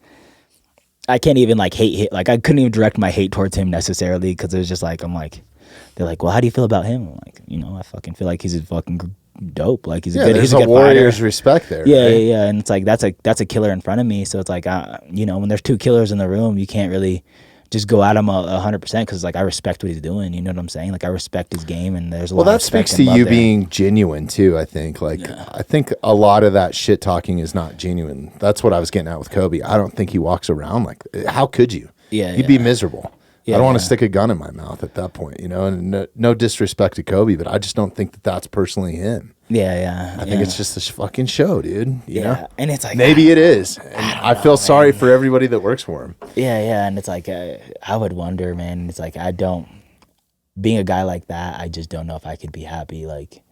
I can't even like hate like I couldn't even direct my hate towards him necessarily because it was just like they're like, well, how do you feel about him? I'm like, I fucking feel like he's a fucking dope. Like he's a good warrior's fighter. Respect there. Yeah, right? yeah, and it's like that's a killer in front of me. So it's like when there's two killers in the room, you can't really just go at him 100% because like I respect what he's doing. You know what I'm saying? Like I respect his game, and there's a lot of respect. Well, that speaks to you being genuine too. I think I think a lot of that shit talking is not genuine. That's what I was getting at with Kobe. I don't think he walks around like. How could you? Yeah, you'd be miserable. Yeah, I don't want to stick a gun in my mouth at that point, And no disrespect to Kobe, but I just don't think that that's personally him. Yeah. I think it's just this fucking show, dude. You know? And it's like maybe it is. And I feel sorry for everybody that works for him. Yeah, and it's like I would wonder, man. It's like being a guy like that, I just don't know if I could be happy. Like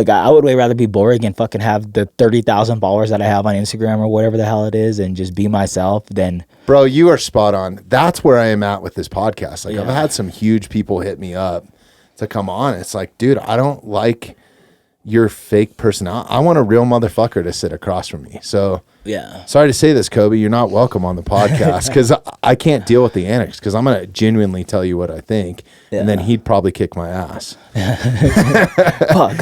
I would way rather be boring and fucking have the 30,000 followers that I have on Instagram or whatever the hell it is, and just be myself than. Bro, you are spot on. That's where I am at with this podcast. Like I've had some huge people hit me up to come on. It's like, dude, I don't like your fake personality. I want a real motherfucker to sit across from me. So sorry to say this, Kobe, you're not welcome on the podcast because I can't deal with the antics because I'm going to genuinely tell you what I think, and then he'd probably kick my ass. Fuck.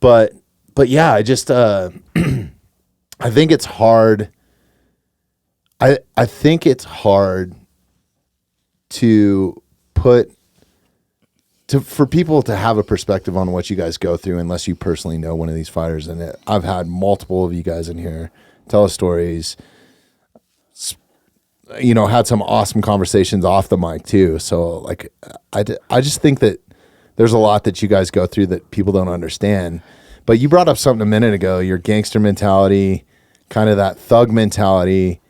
But yeah, I just I think it's hard. I think it's hard for people to have a perspective on what you guys go through unless you personally know one of these fighters. And I've had multiple of you guys in here tell us stories, had some awesome conversations off the mic too. So like, I just think that there's a lot that you guys go through that people don't understand. But you brought up something a minute ago, your gangster mentality, kind of that thug mentality,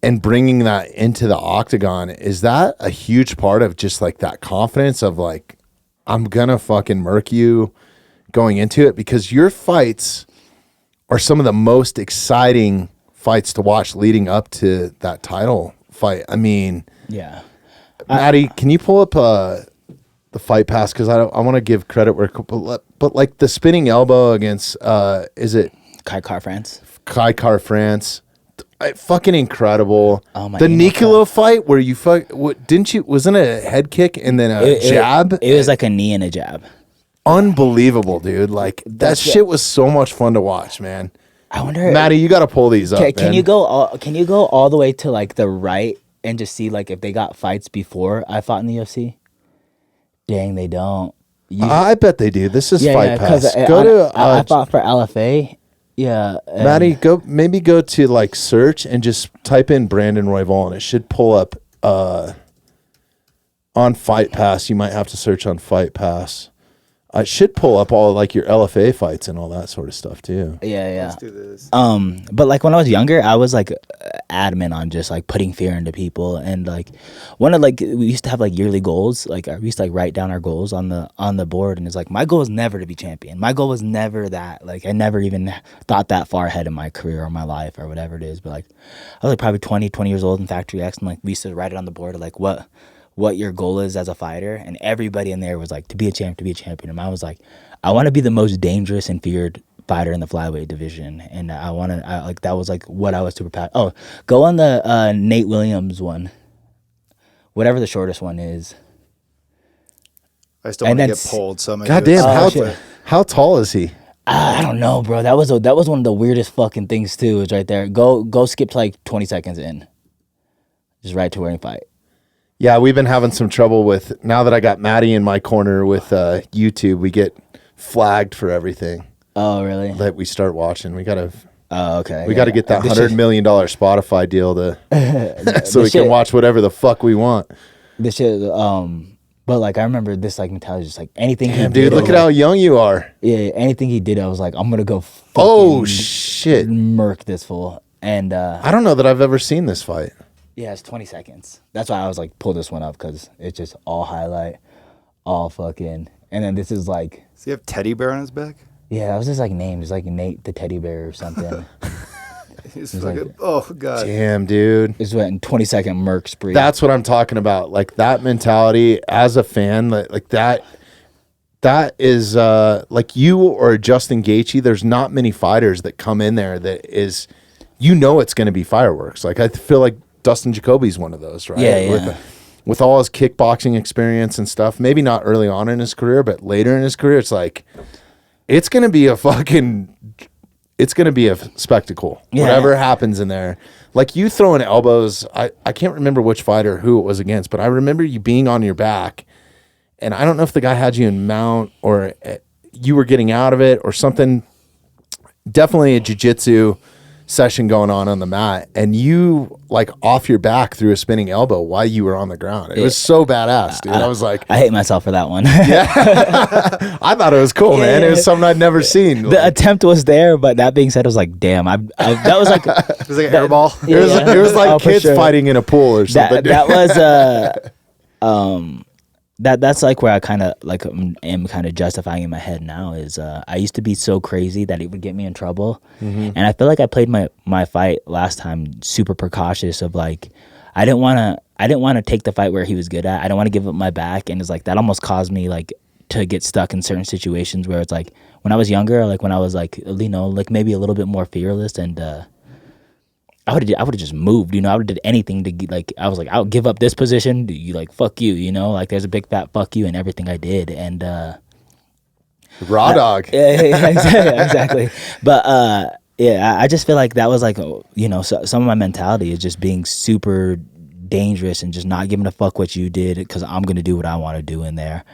and bringing that into the octagon. Is that a huge part of just like that confidence of like, I'm gonna fucking murk you going into it? Because your fights are some of the most exciting fights to watch leading up to that title fight. I mean, Maddie, can you pull up the Fight Pass? Because I want to give credit where, but like the spinning elbow against is it Kai France? Kai France. Fucking incredible. Oh my! The Nicolo fight where you wasn't it a head kick and then a jab? It was like a knee and a jab. unbelievable, dude. Like that shit was so much fun to watch, man. I wonder, Maddie, you got to pull these up. Can you go all the way to like the right and just see like if they got fights before I fought in the UFC? Dang, they don't. I bet they do. This is Fight Pass. I fought for LFA. Yeah, Maddie, go to like search and just type in Brandon Royval, and it should pull up on Fight Pass. You might have to search on Fight Pass. It should pull up all like your LFA fights and all that sort of stuff too. Yeah. Let's do this. But like when I was younger, I was like adamant on just like putting fear into people, and like we used to have like yearly goals. Like we used to like write down our goals on the board, and it's like my goal is never to be champion. My goal was never that. Like I never even thought that far ahead in my career or my life or whatever it is. But like I was like probably 20 years old in Factory X, and like we used to write it on the board of like what your goal is as a fighter, and everybody in there was like to be a champion. And I was like, I want to be the most dangerous and feared fighter in the flyweight division, and that was like what I was super passionate. Oh, go on the Nate Williams one, whatever the shortest one is. I still want to get pulled. So goddamn, how tall is he? I don't know, bro. That was one of the weirdest fucking things too. Is right there. Go skip to like 20 seconds in, just right to where you fight. Yeah, we've been having some trouble with, now that I got Maddie in my corner with YouTube, we get flagged for everything. Oh, really? That we start watching. We gotta. Oh, okay. We gotta get that $100 million Spotify deal to, so we can watch whatever the fuck we want. This shit. But like I remember this like mentality, just like anything. Damn, dude, look at how young you are. Yeah, anything he did, I was like, I'm gonna go. Oh shit! Murk this fool. And I don't know that I've ever seen this fight. Yeah, it's 20 seconds. That's why I was like, pull this one up, because it's just all highlight, all fucking. And then this is like. Does he have teddy bear on his back? Yeah, that was his like name. It's like Nate the Teddy Bear or something. He's fucking, oh god. Damn, dude. It's went in 20-second murk spree. That's what I'm talking about. Like that mentality as a fan, like that is like you or Justin Gaethje. There's not many fighters that come in there that is, it's going to be fireworks. Like I feel like Dustin Jacoby's one of those, right? Yeah. With all his kickboxing experience and stuff, maybe not early on in his career, but later in his career, it's like, it's going to be a spectacle. Yeah. Whatever happens in there. Like you throwing elbows, I can't remember which fighter, who it was against, but I remember you being on your back, and I don't know if the guy had you in mount or you were getting out of it or something. Definitely a jiu-jitsu session going on the mat, and you like off your back threw a spinning elbow while you were on the ground. It was so badass, dude. I was like, I hate myself for that one. Yeah. I thought it was cool, man. It was something I'd never seen. The attempt was there, but that being said, I was like, damn, that was like it was like an air ball. It was like kids fighting in a pool or something. That was that's like where I kind of like am kind of justifying in my head now is I used to be so crazy that it would get me in trouble, and I feel like I played my fight last time super precautious of like I didn't want to take the fight where he was good at. I don't want to give up my back, and it's like that almost caused me like to get stuck in certain situations where it's like when I was younger, like when I was like like maybe a little bit more fearless, and I would have just moved, I would have did anything to get, like, I was like, I'll give up this position. You like, fuck you, like there's a big fat fuck you in everything I did. And, raw dog. Yeah, exactly. But, I just feel like that was like, some of my mentality is just being super dangerous and just not giving a fuck what you did, because I'm going to do what I want to do in there.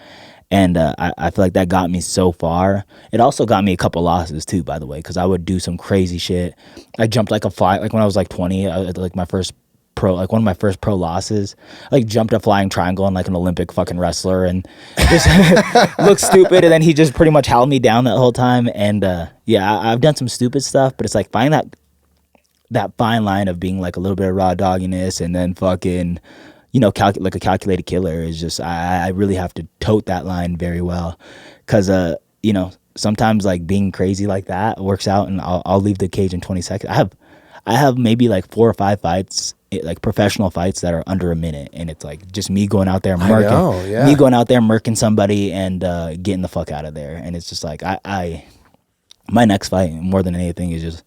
And I feel like that got me so far. It also got me a couple losses too, by the way, because I would do some crazy shit. I jumped like a fly, like when I was like 20, like one of my first pro losses. I like jumped a flying triangle on like an Olympic fucking wrestler and just looked stupid. And then he just pretty much held me down that whole time. And I've done some stupid stuff, but it's like finding that fine line of being like a little bit of raw dogginess and then fucking, like a calculated killer is just, I really have to tote that line very well. Cause, sometimes like being crazy like that works out, and I'll leave the cage in 20 seconds. I have maybe like 4 or 5 fights, like professional fights that are under a minute. And it's like just me going out there murking somebody and, getting the fuck out of there. And it's just like, my next fight more than anything is just,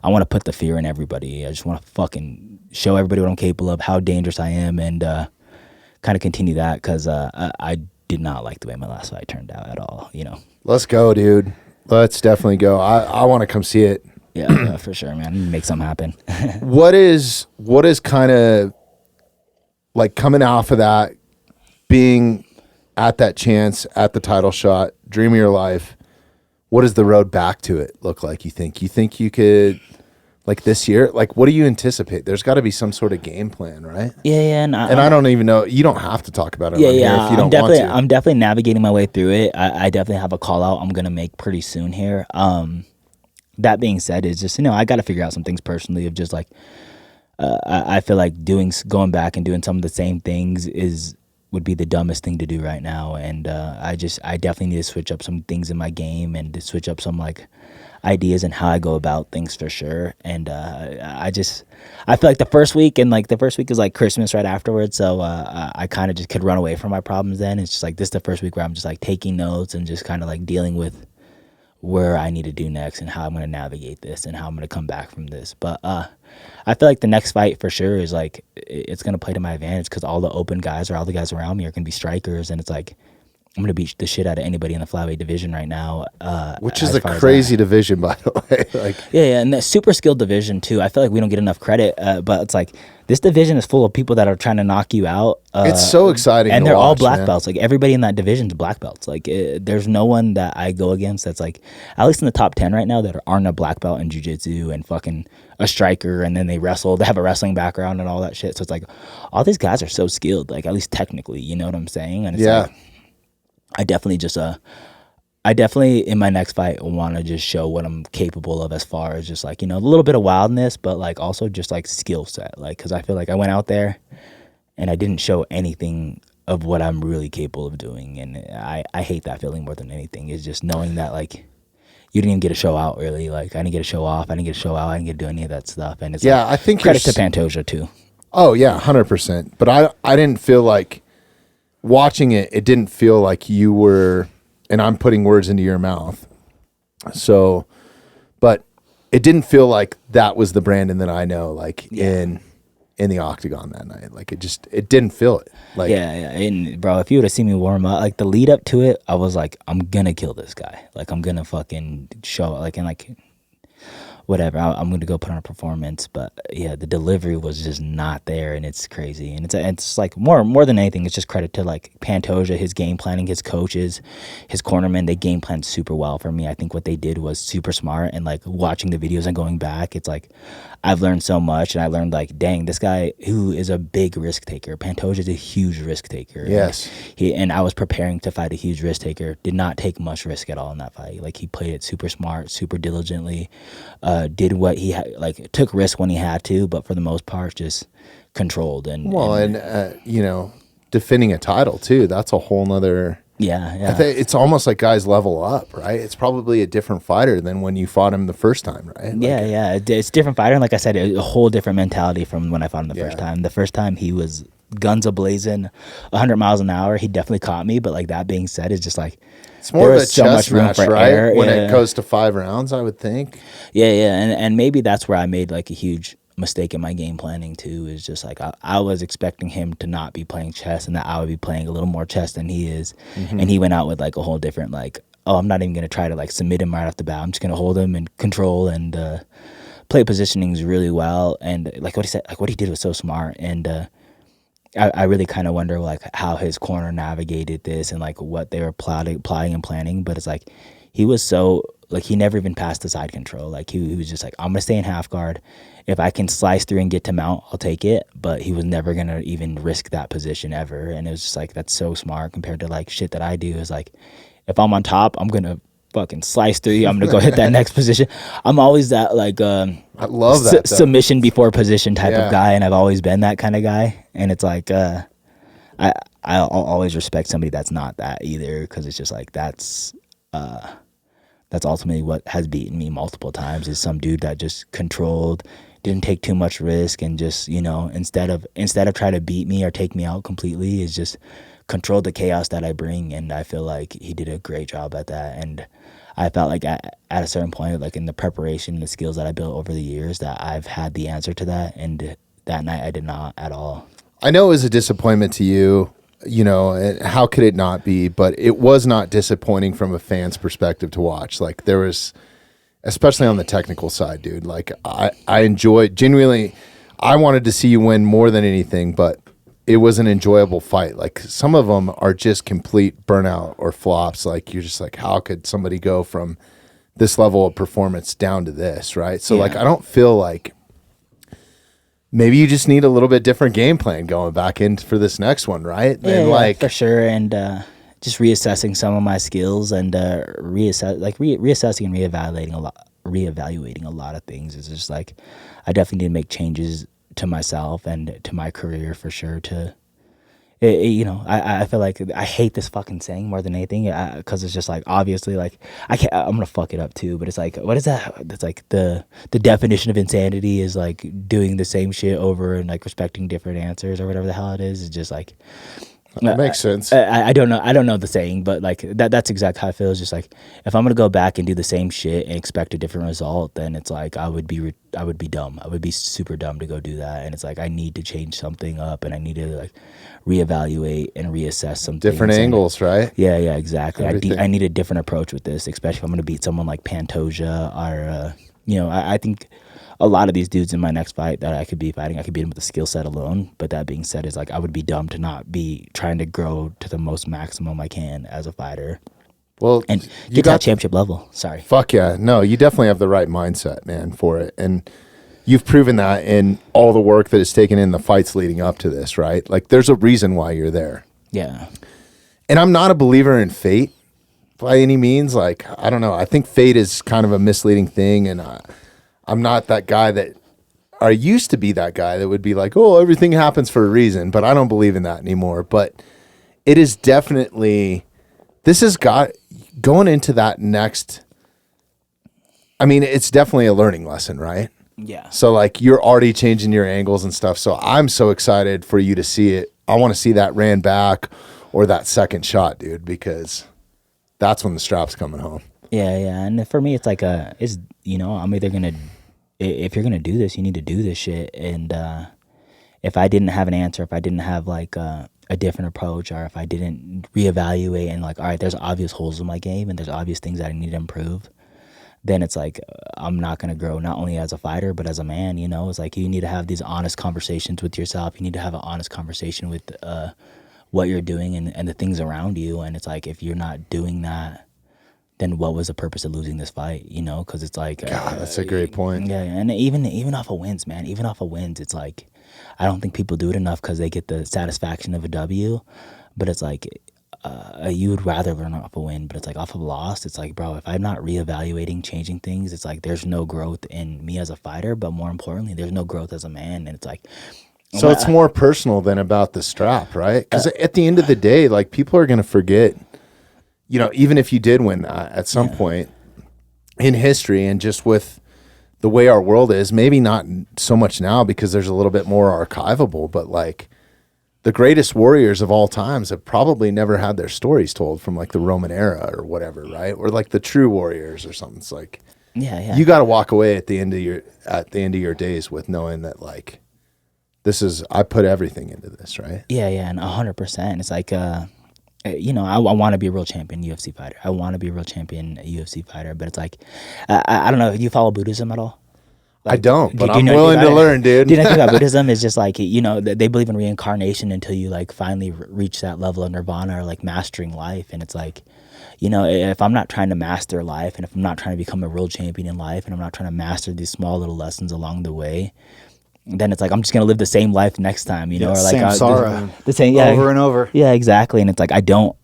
I want to put the fear in everybody. I just want to fucking show everybody what I'm capable of, how dangerous I am, and kind of continue that, because I did not like the way my last fight turned out at all. Let's go, dude. Let's definitely go. I want to come see it. Yeah, for sure, man. Make something happen. What is kind of like coming off of that, being at that chance at the title shot, dream of your life? What does the road back to it look like? You think you could, like this year? Like, what do you anticipate? There's got to be some sort of game plan, right? Yeah. And I don't even know. You don't have to talk about it. Here if you don't want to. I'm definitely navigating my way through it. I definitely have a call out I'm gonna make pretty soon here. That being said, it's just I got to figure out some things personally of just like I feel like going back and doing some of the same things would be the dumbest thing to do right now, and I definitely need to switch up some things in my game and to switch up some like ideas and how I go about things for sure. And I feel like the first week is like Christmas right afterwards, so I kind of just could run away from my problems then. It's just like this is the first week where I'm just like taking notes and just kind of like dealing with where I need to do next and how I'm going to navigate this and how I'm going to come back from this. But I feel like the next fight for sure is like it's going to play to my advantage because all the open guys or all the guys around me are going to be strikers, and it's like I'm going to beat the shit out of anybody in the flyweight division right now. Which is a crazy division, by the way. Like, yeah, and the super skilled division too. I feel like we don't get enough credit, but it's like this division is full of people that are trying to knock you out. It's so exciting, and to they're all watch, black man. belts. Like everybody in that division's black belts. Like there's no one that I go against that's like at least in the top 10 right now that aren't a black belt in jiu-jitsu and fucking a striker, and then they wrestle. They have a wrestling background and all that shit. So it's like all these guys are so skilled, like at least technically. You know what I'm saying? And it's like, I definitely in my next fight want to just show what I'm capable of as far as just like, a little bit of wildness, but like also just like skill set. Like, cause I feel like I went out there and I didn't show anything of what I'm really capable of doing. And I hate that feeling more than anything, is just knowing that like you didn't even get a show out really. Like I didn't get a show off. I didn't get a show out. I didn't get to do any of that stuff. And it's I think credit to Pantoja too. Oh yeah, 100%. But I didn't feel like watching it. It didn't feel like you were, and I'm putting words into your mouth. So, but it didn't feel like that was the Brandon that I know, like in the octagon that night. Like it didn't feel it. Like And bro, if you would have seen me warm up, like the lead up to it, I was like, I'm gonna kill this guy. Like I'm gonna fucking show it. Like and like whatever. I'm gonna go put on a performance. But yeah, the delivery was just not there, and it's crazy. And it's like more than anything, it's just credit to like Pantoja, his game planning, his coaches, his cornermen. They game planned super well for me. I think what they did was super smart. And like watching the videos and going back, it's like I've learned so much, and I learned like, dang, this guy who is a big risk taker. Pantoja is a huge risk taker. Yes. And I was preparing to fight a huge risk taker. Did not take much risk at all in that fight. Like he played it super smart, super diligently. Did what he had, like took risk when he had to, but for the most part, just controlled and defending a title too. That's a whole nother. Yeah. I think it's almost like guys level up, right? It's probably a different fighter than when you fought him the first time, right? It's a different fighter, and like I said, a whole different mentality from when I fought him the first time. The first time he was guns a-blazing, 100 miles an hour. He definitely caught me, but like that being said, it's just like it's more of a so chess match, right? Error. When it goes to 5 rounds, I would think. And maybe that's where I made like a huge mistake in my game planning too, is just like I was expecting him to not be playing chess and that I would be playing a little more chess than he is. And he went out with like a whole different like, oh, I'm not even going to try to like submit him right off the bat. I'm just going to hold him and control and play positionings really well. And like what he said, like what he did was so smart. And I really kind of wonder like how his corner navigated this and like what they were plotting and planning. But it's like he was so like he never even passed the side control. Like he was just like, I'm gonna stay in half guard. If I can slice through and get to mount, I'll take it. But he was never gonna even risk that position ever. And it was just like that's so smart compared to like shit that I do. Is like if I'm on top, I'm gonna fucking slice through you. I'm gonna go hit that next position. I'm always that like I love that submission before position type of guy, and I've always been that kind of guy. And it's like I'll always respect somebody that's not that either, because it's just like that's ultimately what has beaten me multiple times, is some dude that just controlled, didn't take too much risk, and just instead of trying to beat me or take me out completely, is just controlled the chaos that I bring. And I feel like he did a great job at that. And I felt like at a certain point, like in the preparation, the skills that I built over the years, that I've had the answer to that. And that night I did not at all. I know it was a disappointment to you you know, and how could it not be? But it was not disappointing from a fan's perspective to watch. Like there was, especially on the technical side, dude. Like I enjoyed genuinely. I wanted to see you win more than anything, but it was an enjoyable fight. Like some of them are just complete burnout or flops. Like you're just like, how could somebody go from this level of performance down to this, right? So like I don't feel like. Maybe you just need a little bit different game plan going back in for this next one, right? Yeah, and like for sure. And just reassessing some of my skills and reassessing and reevaluating a lot of things. It's just like I definitely need to make changes to myself and to my career for sure. You know, I feel like I hate this fucking saying more than anything because it's just like obviously like I'm gonna fuck it up too, but it's like what is that? It's like the definition of insanity is like doing the same shit over and like respecting different answers or whatever the hell it is. It's just like that makes sense. I don't know the saying, but like that's exactly how I feel. It's just like if I'm gonna go back and do the same shit and expect a different result, then it's like I would be dumb. I would be super dumb to go do that. And it's like I need to change something up, and I need to like reevaluate and reassess some different angles, right? Yeah, exactly. I need a different approach with this, especially if I'm gonna beat someone like Pantoja or you know, I think. A lot of these dudes in my next fight that I could be fighting, I could beat them with a skill set alone. But that being said, is like I would be dumb to not be trying to grow to the most maximum I can as a fighter. Well, and get to that championship level. Sorry. Fuck yeah. No, you definitely have the right mindset, man, for it. And you've proven that in all the work that is taken in the fights leading up to this, right? Like there's a reason why you're there. Yeah. And I'm not a believer in fate by any means. Like, I don't know. I think fate is kind of a misleading thing. And I'm not that guy that I used to be that guy that would be like, oh, everything happens for a reason, but I don't believe in that anymore. But it is definitely, this has got going into that next. I mean, it's definitely a learning lesson, right? Yeah. So like you're already changing your angles and stuff. So I'm so excited for you to see it. I want to see that ran back or that second shot, dude, because that's when the strap's coming home. Yeah. And for me, it's like it's, you know, I'm either going to, if you're going to do this, you need to do this shit. And if I didn't have an answer, if I didn't have like a different approach, or if I didn't reevaluate and like, all right, there's obvious holes in my game and there's obvious things that I need to improve, then it's like I'm not going to grow not only as a fighter, but as a man, you know? It's like you need to have these honest conversations with yourself. You need to have an honest conversation with what you're doing and the things around you. And it's like if you're not doing that, then what was the purpose of losing this fight, you know? Because it's like... God, that's a great point. Yeah, and even off of wins, man. Even off of wins, it's like... I don't think people do it enough because they get the satisfaction of a W. But it's like... you would rather learn off a win, but it's like off of a loss, it's like, bro, if I'm not reevaluating, changing things, it's like there's no growth in me as a fighter, but more importantly, there's no growth as a man. And it's like... So it's more personal than about the strap, right? Because at the end of the day, like people are going to forget... You know, even if you did win that at some point in history, and just with the way our world is, maybe not so much now because there's a little bit more archivable, but like the greatest warriors of all times have probably never had their stories told from like the Roman era or whatever, right? Or like the true warriors or something. It's like, you got to walk away at the end of your days with knowing that like I put everything into this, right? Yeah, and 100%. It's like, you know, I want to be a real champion UFC fighter. I want to be a real champion UFC fighter, but it's like, I don't know. Do you follow Buddhism at all? Like, I don't, but I'm willing to learn, dude. Do you know anything about Buddhism? It's just like, you know, they believe in reincarnation until you like finally reach that level of nirvana or like mastering life. And it's like, you know, if I'm not trying to master life and if I'm not trying to become a real champion in life and I'm not trying to master these small little lessons along the way, then it's like I'm just gonna live the same life next time, you know, or like samsara, the same, over and over. Yeah, exactly. And it's like I don't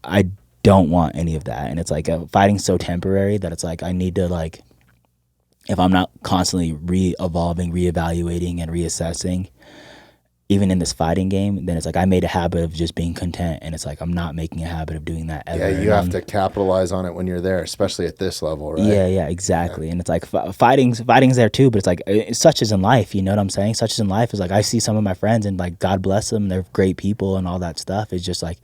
want any of that. And it's like fighting's so temporary that it's like I need to like, if I'm not constantly re-evolving, reevaluating, and reassessing, even in this fighting game, then it's like I made a habit of just being content, and it's like I'm not making a habit of doing that ever. Yeah, you have to capitalize on it when you're there, especially at this level, right? Yeah, exactly. Yeah. And it's like fighting's there too, but it's like such as in life, you know what I'm saying? Such as in life is like I see some of my friends and like God bless them, they're great people and all that stuff. It's just like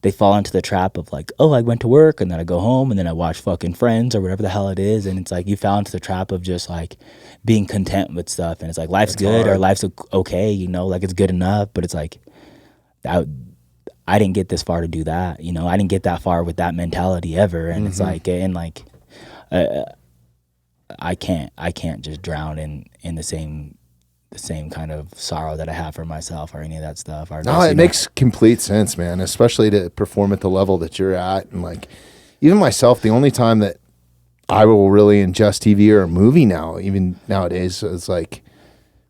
they fall into the trap of like, oh, I went to work and then I go home and then I watch fucking Friends or whatever the hell it is, and it's like you fell into the trap of just like being content with stuff, and it's like life's good or life's okay, you know, like it's good enough, but it's like I didn't get this far to do that. You know, I didn't get that far with that mentality ever. And it's like, I can't just drown in the same kind of sorrow that I have for myself or any of that stuff. Or No, just, it makes complete sense, man, especially to perform at the level that you're at. And like, even myself, the only time that I will really ingest TV or a movie now, even nowadays, is like,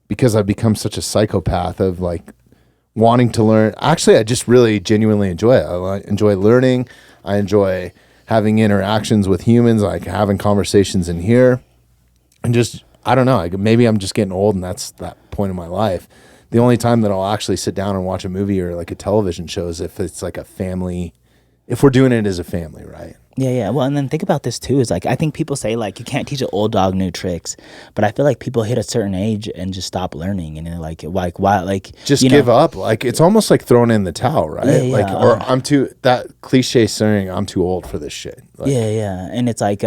because I've become such a psychopath of like wanting to learn. Actually, I just really genuinely enjoy it. I enjoy learning. I enjoy having interactions with humans, like having conversations in here. And just, I don't know, maybe I'm just getting old and that's that point in my life. The only time that I'll actually sit down and watch a movie or like a television show is if it's like a family, if we're doing it as a family, right? Yeah. Well, and then think about this too. Is like I think people say like you can't teach an old dog new tricks, but I feel like people hit a certain age and just stop learning, and they're like why like just give up. Like it's almost like throwing in the towel, right? Yeah, like or I'm too, that cliche saying, I'm too old for this shit. Like, yeah, and it's like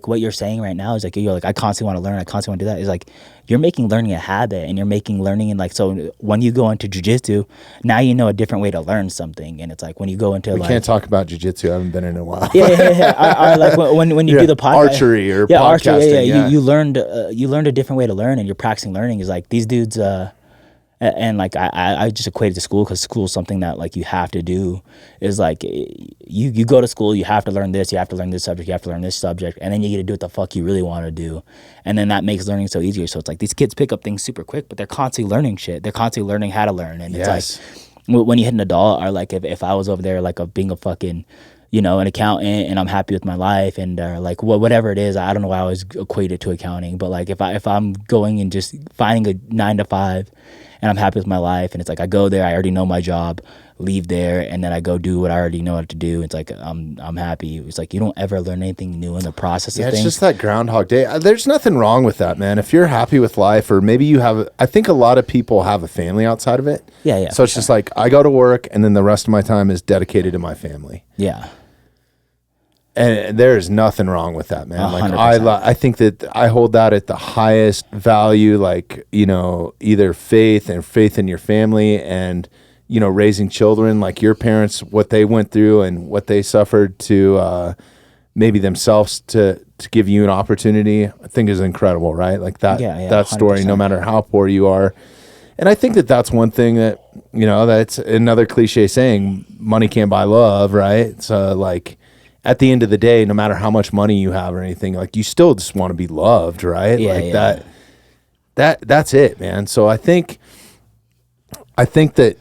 what you're saying right now is like you're like I constantly want to learn, I constantly want to do that. Is like you're making learning a habit, and you're making learning, and like so when you go into jiu-jitsu, now you know a different way to learn something, and it's like when you go into we can't talk about jiu-jitsu. I haven't been in a while. Yeah. Like when you do the podcast, archery or podcasting. You learned a different way to learn, and you're practicing learning. Is like these dudes, and like I just equated to school because school is something that like you have to do. Is like you go to school, you have to learn this, you have to learn this subject, you have to learn this subject, and then you get to do what the fuck you really want to do, and then that makes learning so easier. So it's like these kids pick up things super quick, but they're constantly learning shit. They're constantly learning how to learn, and it's like when you hit an adult, or like if I was over there like being a fucking, you know, an accountant, and I'm happy with my life, and like whatever it is, I don't know why I always equate it to accounting, but like if I'm going and just finding a 9 to 5, and I'm happy with my life, and it's like I go there, I already know my job, leave there, and then I go do what I already know what to do. It's like I'm happy. It's like you don't ever learn anything new in the process of things. It's just that Groundhog Day. There's nothing wrong with that, man. If you're happy with life, or maybe you have, I think a lot of people have a family outside of it. Yeah. So it's just like I go to work, and then the rest of my time is dedicated to my family. Yeah. And there is nothing wrong with that, man. 100%. Like I think that I hold that at the highest value, like, you know, either faith in your family, and, you know, raising children, like your parents, what they went through and what they suffered to maybe themselves to give you an opportunity, I think is incredible, right? Like that, that story, 100%. No matter how poor you are. And I think that that's one thing that, you know, that's another cliche saying, money can't buy love, right? So like, at the end of the day, no matter how much money you have or anything, like you still just want to be loved, right? That's it, man. So I think that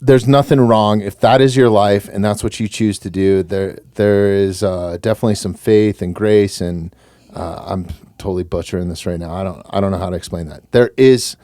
there's nothing wrong if that is your life and that's what you choose to do. There is definitely some faith and grace, and I'm totally butchering this right now. I don't know how to explain that. There is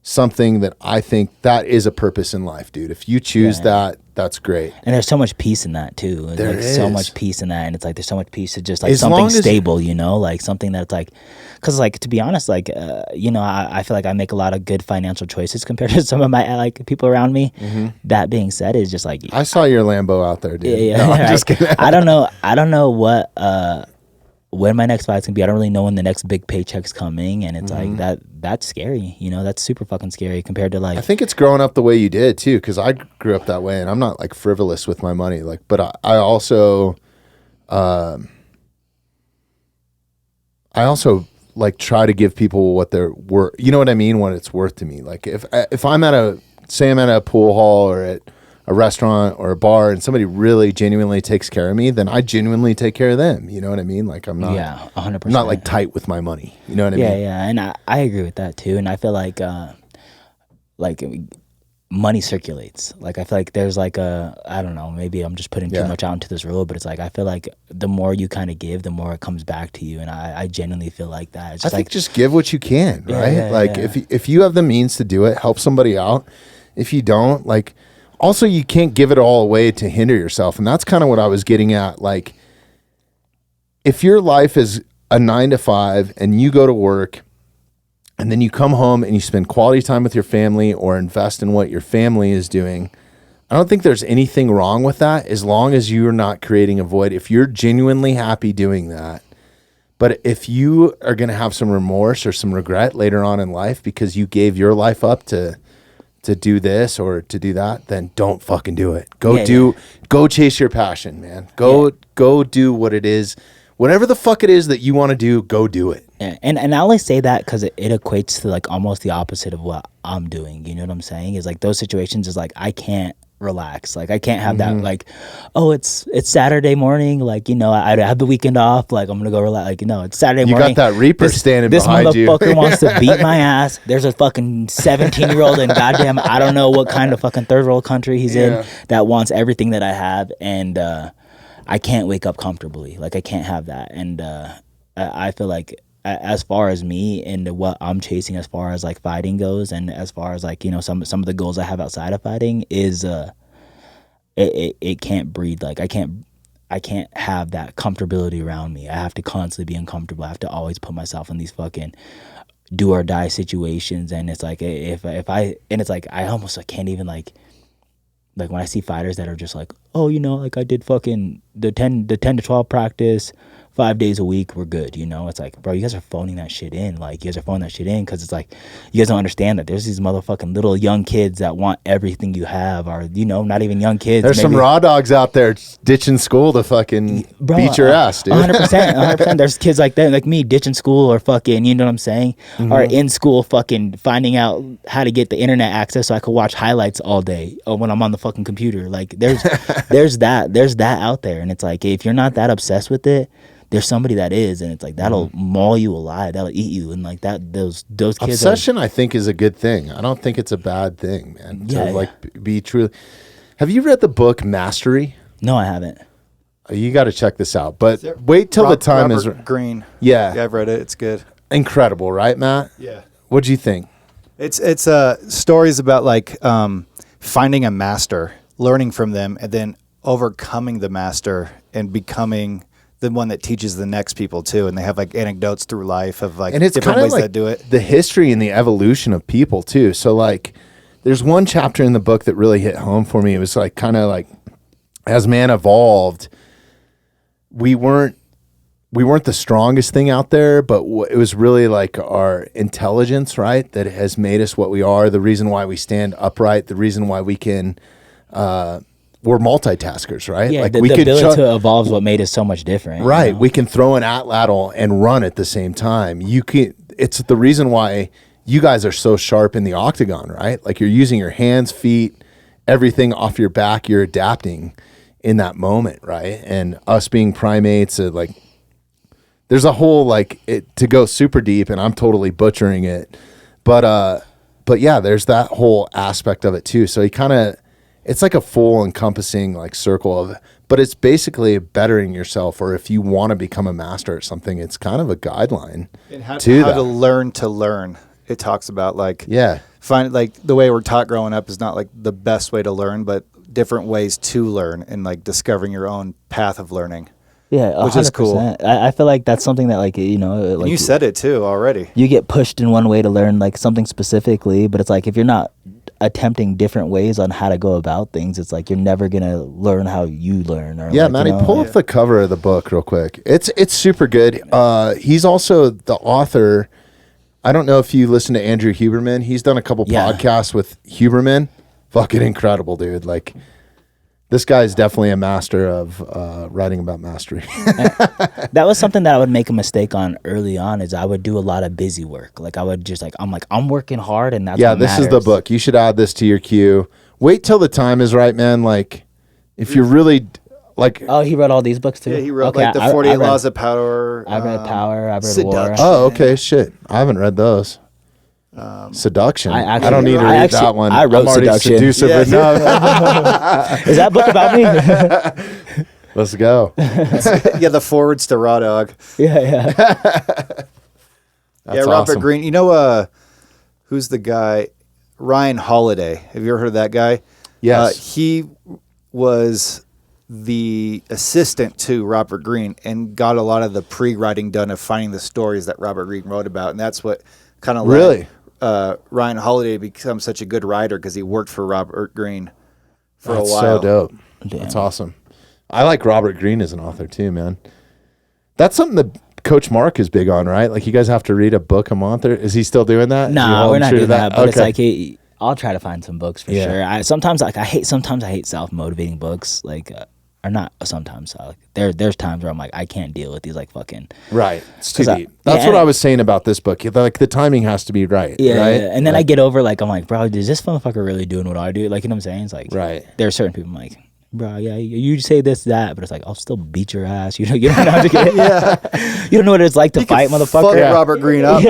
something that I think that is a purpose in life, dude. If you choose that, that's great. And there's so much peace in that too. There like is so much peace in that, and it's like there's so much peace to just like something stable, you know, like something that's like, because like to be honest, like you know, I feel like I make a lot of good financial choices compared to some of my like people around me. Mm-hmm. That being said, is just like I saw your Lambo out there, dude. Yeah, no, I'm just kidding. I don't know what when my next fight's gonna be. I don't really know when the next big paycheck's coming, and it's like that's scary, you know. That's super fucking scary compared to like, I think it's growing up the way you did too, because I grew up that way, and I'm not like frivolous with my money, like, but I also like try to give people what they're worth, you know what I mean, what it's worth to me. Like if I'm at a pool hall or at a restaurant or a bar, and somebody really genuinely takes care of me, then I genuinely take care of them. You know what I mean? Like I'm not, 100%. I'm not like tight with my money. You know what I mean? Yeah, and I agree with that too. And I feel like money circulates. Like I feel like there's like I don't know, maybe I'm just putting too much out into this role, but it's like I feel like the more you kind of give, the more it comes back to you. And I genuinely feel like that. It's just think just give what you can, right? If you have the means to do it, help somebody out. If you don't, like, also, you can't give it all away to hinder yourself. And that's kind of what I was getting at. Like, if your life is a 9 to 5 and you go to work and then you come home and you spend quality time with your family or invest in what your family is doing, I don't think there's anything wrong with that, as long as you're not creating a void. If you're genuinely happy doing that, but if you are going to have some remorse or some regret later on in life because you gave your life up to to do this or to do that, then don't fucking do it. Go chase your passion, man. Go do what it is. Whatever the fuck it is that you want to do, go do it. Yeah. And I only say that because it equates to like almost the opposite of what I'm doing. You know what I'm saying? Is like those situations is like I can't relax. Like I can't have that like, oh, it's Saturday morning. Like, you know, I have the weekend off. Like I'm gonna go relax. Like, no, it's Saturday morning. You got that Reaper standing behind you. This motherfucker wants to beat my ass. There's a fucking 17-year-old in goddamn I don't know what kind of fucking third world country he's in that wants everything that I have, and I can't wake up comfortably. Like I can't have that. And I feel like as far as me and what I'm chasing as far as like fighting goes, and as far as like, you know, some of the goals I have outside of fighting is it can't breed. Like I can't have that comfortability around me. I have to constantly be uncomfortable. I have to always put myself in these fucking do or die situations. And it's like if I and it's like I almost like can't even like when I see fighters that are just like, oh, you know, like I did fucking the 10 to 12 practice 5 days a week, we're good, you know? It's like, bro, you guys are phoning that shit in. Like, you guys are phoning that shit in because it's like, you guys don't understand that there's these motherfucking little young kids that want everything you have, or, you know, not even young kids. There's some raw dogs out there ditching school to fucking beat your ass, dude. 100%. There's kids like that, like me, ditching school or fucking, you know what I'm saying? Or in school fucking finding out how to get the internet access so I could watch highlights all day when I'm on the fucking computer. Like, there's that out there. And it's like, if you're not that obsessed with it, there's somebody that is, and it's like that'll maul you alive, that'll eat you, and like that those kids. Obsession, I think, is a good thing. I don't think it's a bad thing, man. Be truly. Have you read the book Mastery? No, I haven't. You got to check this out, but wait till the time Robert is Greene. Yeah, I've read it. It's good. Incredible, right, Matt? Yeah. What'd you think? It's stories about like finding a master, learning from them, and then overcoming the master and becoming the one that teaches the next people too. And they have like anecdotes through life of like, and it's different ways like that do it. The history and the evolution of people too. So like there's one chapter in the book that really hit home for me. It was like kind of like as man evolved, we weren't the strongest thing out there, but it was really like our intelligence, right? That has made us what we are. The reason why we stand upright, the reason why we can, we're multitaskers, right? Yeah, like the ability to evolve is what made us so much different. Right. You know? We can throw an atlatl and run at the same time. It's the reason why you guys are so sharp in the octagon, right? Like you're using your hands, feet, everything off your back. You're adapting in that moment, right? And us being primates, like there's a whole like to go super deep, and I'm totally butchering it, but yeah, there's that whole aspect of it too. So it's like a full encompassing like circle of, but it's basically bettering yourself, or if you want to become a master at something, it's kind of a guideline and how to learn to learn. It talks about like, find like the way we're taught growing up is not like the best way to learn, but different ways to learn and like discovering your own path of learning. Yeah, 100%. Which is cool. I feel like that's something that like, you know, like and you said it too already. You get pushed in one way to learn like something specifically, but it's like if you're not attempting different ways on how to go about things, it's like you're never gonna learn how you learn. Or yeah, like, Matty, you know, pull up the cover of the book real quick. It's super good. He's also the author. I don't know if you listen to Andrew Huberman. He's done a couple podcasts with Huberman. Fucking incredible, dude. Like this guy is definitely a master of writing about mastery. That was something that I would make a mistake on early on. Is I would do a lot of busy work. Like I would just I'm working hard, and that's what this matters. Is the book. You should add this to your queue. Wait till the time is right, man. Like if you're really like, oh, he wrote all these books too. Yeah, he wrote like the 48 Laws of Power. I read Power. I read Seduction. War. Oh, okay, shit. I haven't read those. Seduction. I don't need to read that one. I wrote Seduction. Seductive enough. Is that book about me? Let's go. Yeah, the forwards to Raw Dog. Yeah. That's Robert awesome. Greene. You know, who's the guy? Ryan Holiday. Have you ever heard of that guy? Yes. He was the assistant to Robert Greene and got a lot of the pre-writing done of finding the stories that Robert Greene wrote about, and that's what kind of led Ryan Holiday to become such a good writer because he worked for Robert Greene for a while. So dope. Damn. That's awesome. I like Robert Greene as an author too, man. That's something that Coach Mark is big on, right? Like you guys have to read a book a month. Or is he still doing that? No, we're not doing that. But it's like I'll try to find some books for sure. I hate self-motivating books, like or not sometimes. There's times where I'm like, I can't deal with these like fucking right. It's too deep. That's what I was saying about this book. Like the timing has to be right. Yeah, right? And then I get over like I'm like, bro, is this motherfucker really doing what I do? Like, you know what I'm saying? It's like right. There are certain people I'm like, bro, yeah, you say this, that, but it's like I'll still beat your ass. You don't know how to get You don't know what it's like to fight, motherfucker. Fuck Robert Greene up.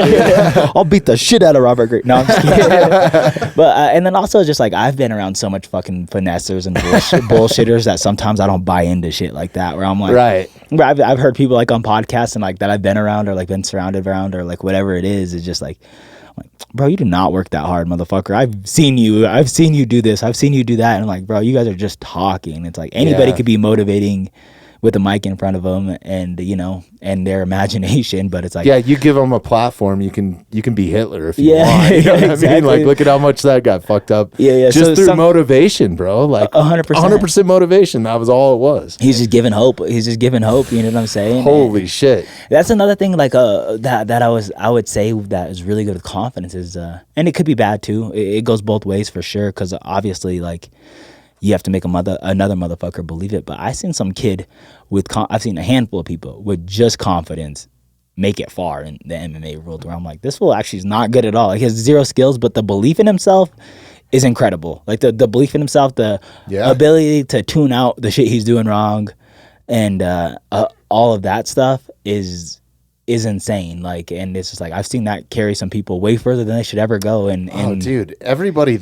I'll beat the shit out of Robert Greene. No, I'm just kidding. But and then also just like I've been around so much fucking finessers and bullshitters that sometimes I don't buy into shit like that. Where I'm like, right. Bro, I've heard people like on podcasts and like that I've been around or like been surrounded around or like whatever it is. It's just like, bro, you do not work that hard, motherfucker. I've seen you do this. I've seen you do that. And I'm like, bro, you guys are just talking. It's like anybody could be motivating with a mic in front of them and, you know, and their imagination. But it's like, yeah, you give them a platform. You can be Hitler if you want. You know what exactly. I mean? Like, look at how much that got fucked up. Yeah. Just through motivation, bro. Like 100% motivation. That was all it was. He's just giving hope. You know what I'm saying? Holy shit. That's another thing like that I would say that is really good with confidence is and it could be bad too. It goes both ways for sure because obviously like you have to make another motherfucker believe it. But I seen some kid I've seen a handful of people with just confidence make it far in the MMA world where I'm like, this fool actually is not good at all. Like he has zero skills, but the belief in himself is incredible. Like the belief in himself, the ability to tune out the shit he's doing wrong, and all of that stuff is insane. Like, and it's just like I've seen that carry some people way further than they should ever go. And oh, dude, everybody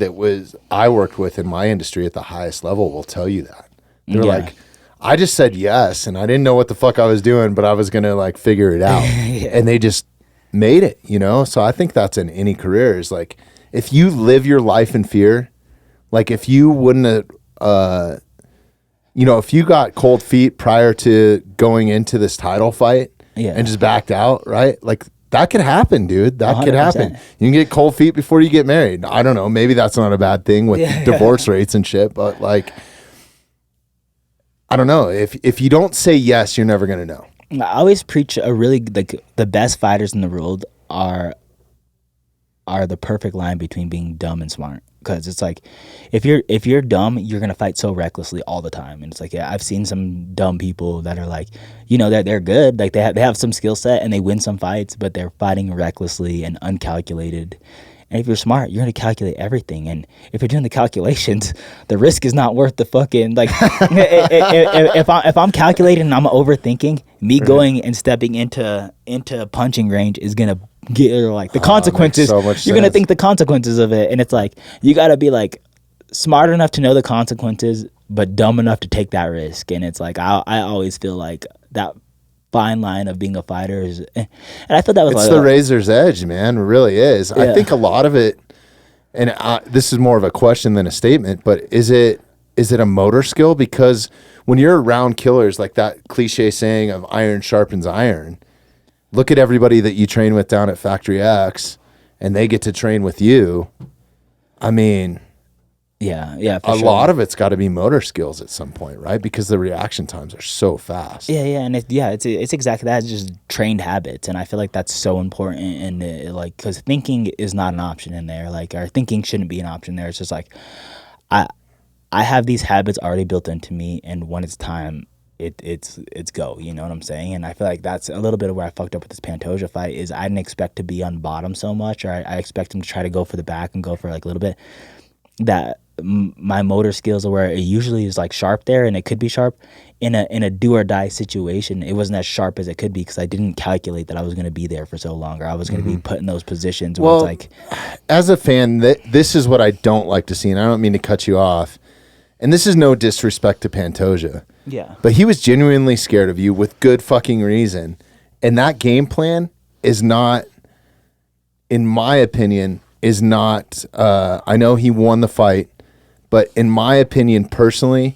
I worked with in my industry at the highest level will tell you that. They're like, I just said yes, and I didn't know what the fuck I was doing, but I was gonna like figure it out, and they just made it. You know, so I think that's in any career is like if you live your life in fear, like if you wouldn't have, you know, if you got cold feet prior to going into this title fight. Yeah. And just backed out, right? Like that could happen, dude. That 100%. Could happen. You can get cold feet before you get married. I don't know. Maybe that's not a bad thing with divorce rates and shit, but like, I don't know. If you don't say yes, you're never gonna know. I always preach the best fighters in the world are the perfect line between being dumb and smart. Because it's like, if you're dumb, you're gonna fight so recklessly all the time, and it's like, yeah, I've seen some dumb people that are like, you know, they're good, like they have some skill set and they win some fights, but they're fighting recklessly and uncalculated. And if you're smart, you're gonna calculate everything, and if you're doing the calculations, the risk is not worth the fucking like. if I'm calculating and I'm overthinking, me going and stepping into punching range is gonna get like the consequences. So you're gonna think the consequences of it, and it's like you gotta be like smart enough to know the consequences, but dumb enough to take that risk. And it's like I always feel like that fine line of being a fighter is, and I feel that was it's the razor's edge, man. It really is. Yeah. I think a lot of it, and this is more of a question than a statement, but is it a motor skill? Because when you're around killers, like that cliche saying of iron sharpens iron. Look at everybody that you train with down at Factory X, and they get to train with you. I mean, yeah, a lot of it's got to be motor skills at some point, right? Because the reaction times are so fast. Yeah, and it's exactly that. It's just trained habits, and I feel like that's so important. And like, because thinking is not an option in there. Like, our thinking shouldn't be an option there. It's just like, I have these habits already built into me, and when it's time, it's go, you know what I'm saying? And I feel like that's a little bit of where I fucked up with this Pantoja fight is I didn't expect to be on bottom so much, or I expect him to try to go for the back and go for like a little bit. That my motor skills are where it usually is like sharp there, and it could be sharp in a do or die situation. It wasn't as sharp as it could be because I didn't calculate that I was going to be there for so long, or I was going to be put in those positions where it's like. As a fan, this is what I don't like to see, and I don't mean to cut you off. And this is no disrespect to Pantoja. Yeah. But he was genuinely scared of you with good fucking reason. And that game plan is not, in my opinion, I know he won the fight, but in my opinion, personally,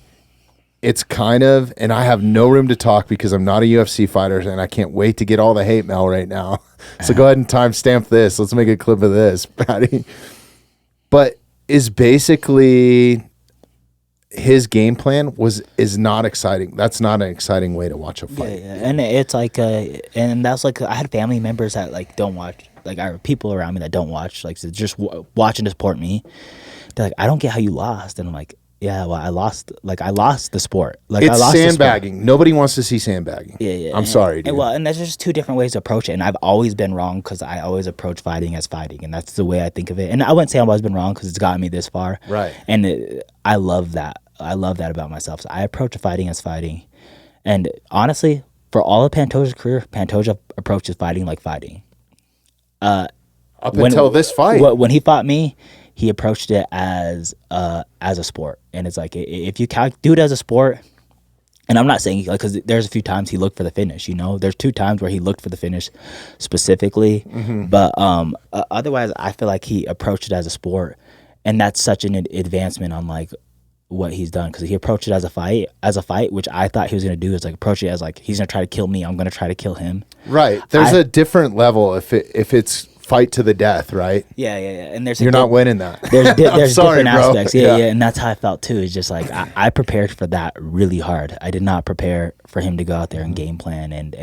it's kind of, and I have no room to talk because I'm not a UFC fighter and I can't wait to get all the hate mail right now. So go ahead and timestamp this. Let's make a clip of this, Patty. But is basically... his game plan is not exciting. That's not an exciting way to watch a fight. Yeah. And it's like, and that's like, I had family members that like don't watch like I have people around me that don't watch, like just watch and support me. They're like, I don't get how you lost, and I'm like, yeah, well, I lost the sport. Like, It's I lost sandbagging. Nobody wants to see sandbagging. Yeah. I'm sorry, dude. And there's just two different ways to approach it, and I've always been wrong because I always approach fighting as fighting, and that's the way I think of it. And I wouldn't say I've always been wrong because it's gotten me this far. Right. And I love that. I love that about myself. So I approach fighting as fighting, and honestly, for all of Pantoja's career, Pantoja approaches fighting like fighting. Up until this fight, when he fought me, he approached it as a sport, and it's like if you do it as a sport, and I'm not saying like because there's a few times he looked for the finish, there's 2 times where he looked for the finish specifically, but otherwise I feel like he approached it as a sport, and that's such an advancement on like what he's done because he approached it as a fight, which I thought he was gonna do is like approach it as like he's gonna try to kill me, I'm gonna try to kill him. Right. There's a different level if it's fight to the death, right? Yeah. And you're not winning that. There's sorry, different bro. aspects. Yeah, and that's how I felt too. It's just like I prepared for that really hard. I did not prepare for him to go out there and game plan and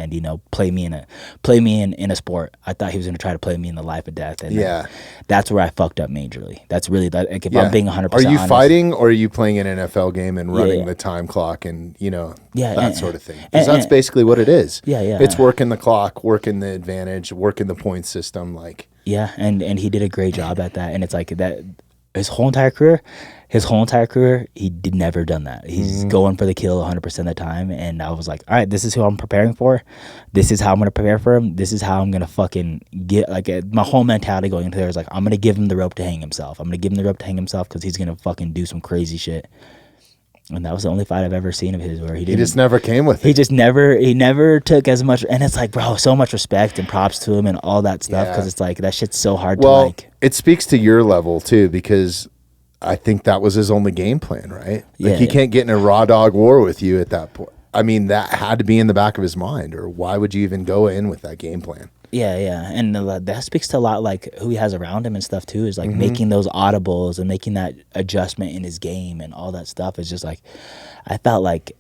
play me in a sport. I thought he was going to try to play me in the life or death. And that's where I fucked up majorly. That's really like if I'm being 100%. Are you honest, fighting or are you playing an NFL game and running the time clock and that sort of thing? Because that's basically what it is. Yeah. It's working the clock, working the advantage, working the point system, like. Yeah, and he did a great job at that, and it's like that. His whole entire career, he did never done that. He's going for the kill 100% of the time, and I was like, all right, this is who I'm preparing for. This is how I'm gonna prepare for him. This is how I'm gonna fucking get my whole mentality going into there is like I'm gonna give him the rope to hang himself. I'm gonna give him the rope to hang himself because he's gonna fucking do some crazy shit. And that was the only fight I've ever seen of his where he just never came with it. He never took as much, and it's like, bro, so much respect and props to him and all that stuff because it's like that shit's so hard to like. It speaks to your level too because I think that was his only game plan, right? Like he can't get in a raw dog war with you at that point. I mean, that had to be in the back of his mind, or why would you even go in with that game plan? Yeah, and that speaks to a lot like who he has around him and stuff too. Is like making those audibles and making that adjustment in his game and all that stuff. Is just like I felt like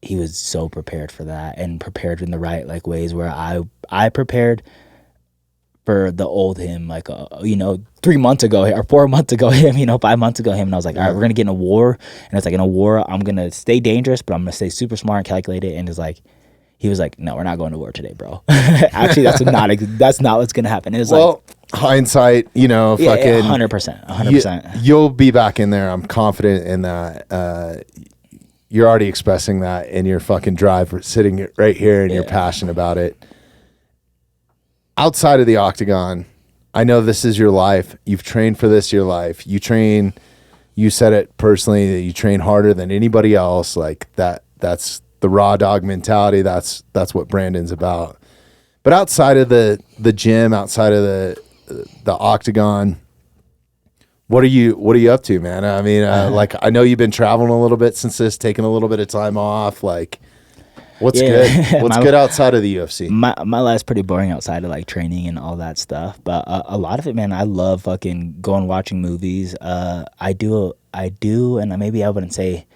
he was so prepared for that and prepared in the right like ways. Where I prepared for the old him, like 3 months ago or 4 months ago him, 5 months ago him, and I was like, all right, we're gonna get in a war, and it's like in a war I'm gonna stay dangerous, but I'm gonna stay super smart and calculated, and it's like. He was like, "No, we're not going to war today, bro." Actually, that's not what's gonna happen. It was hindsight, fucking 100%. You'll be back in there. I'm confident in that. You're already expressing that in your fucking drive, sitting right here, and you're passionate about it. Outside of the octagon, I know this is your life. You've trained for this your life. You train. You said it personally that you train harder than anybody else. Like that. That's the raw dog mentality. That's what Brandon's about. But outside of the gym, outside of the octagon, what are you up to, man? I mean, like I know you've been traveling a little bit since this, taking a little bit of time off. Like, what's good? What's good outside of the UFC? My life's pretty boring outside of like training and all that stuff. But a lot of it, man, I love fucking going watching movies. I do, and maybe I wouldn't say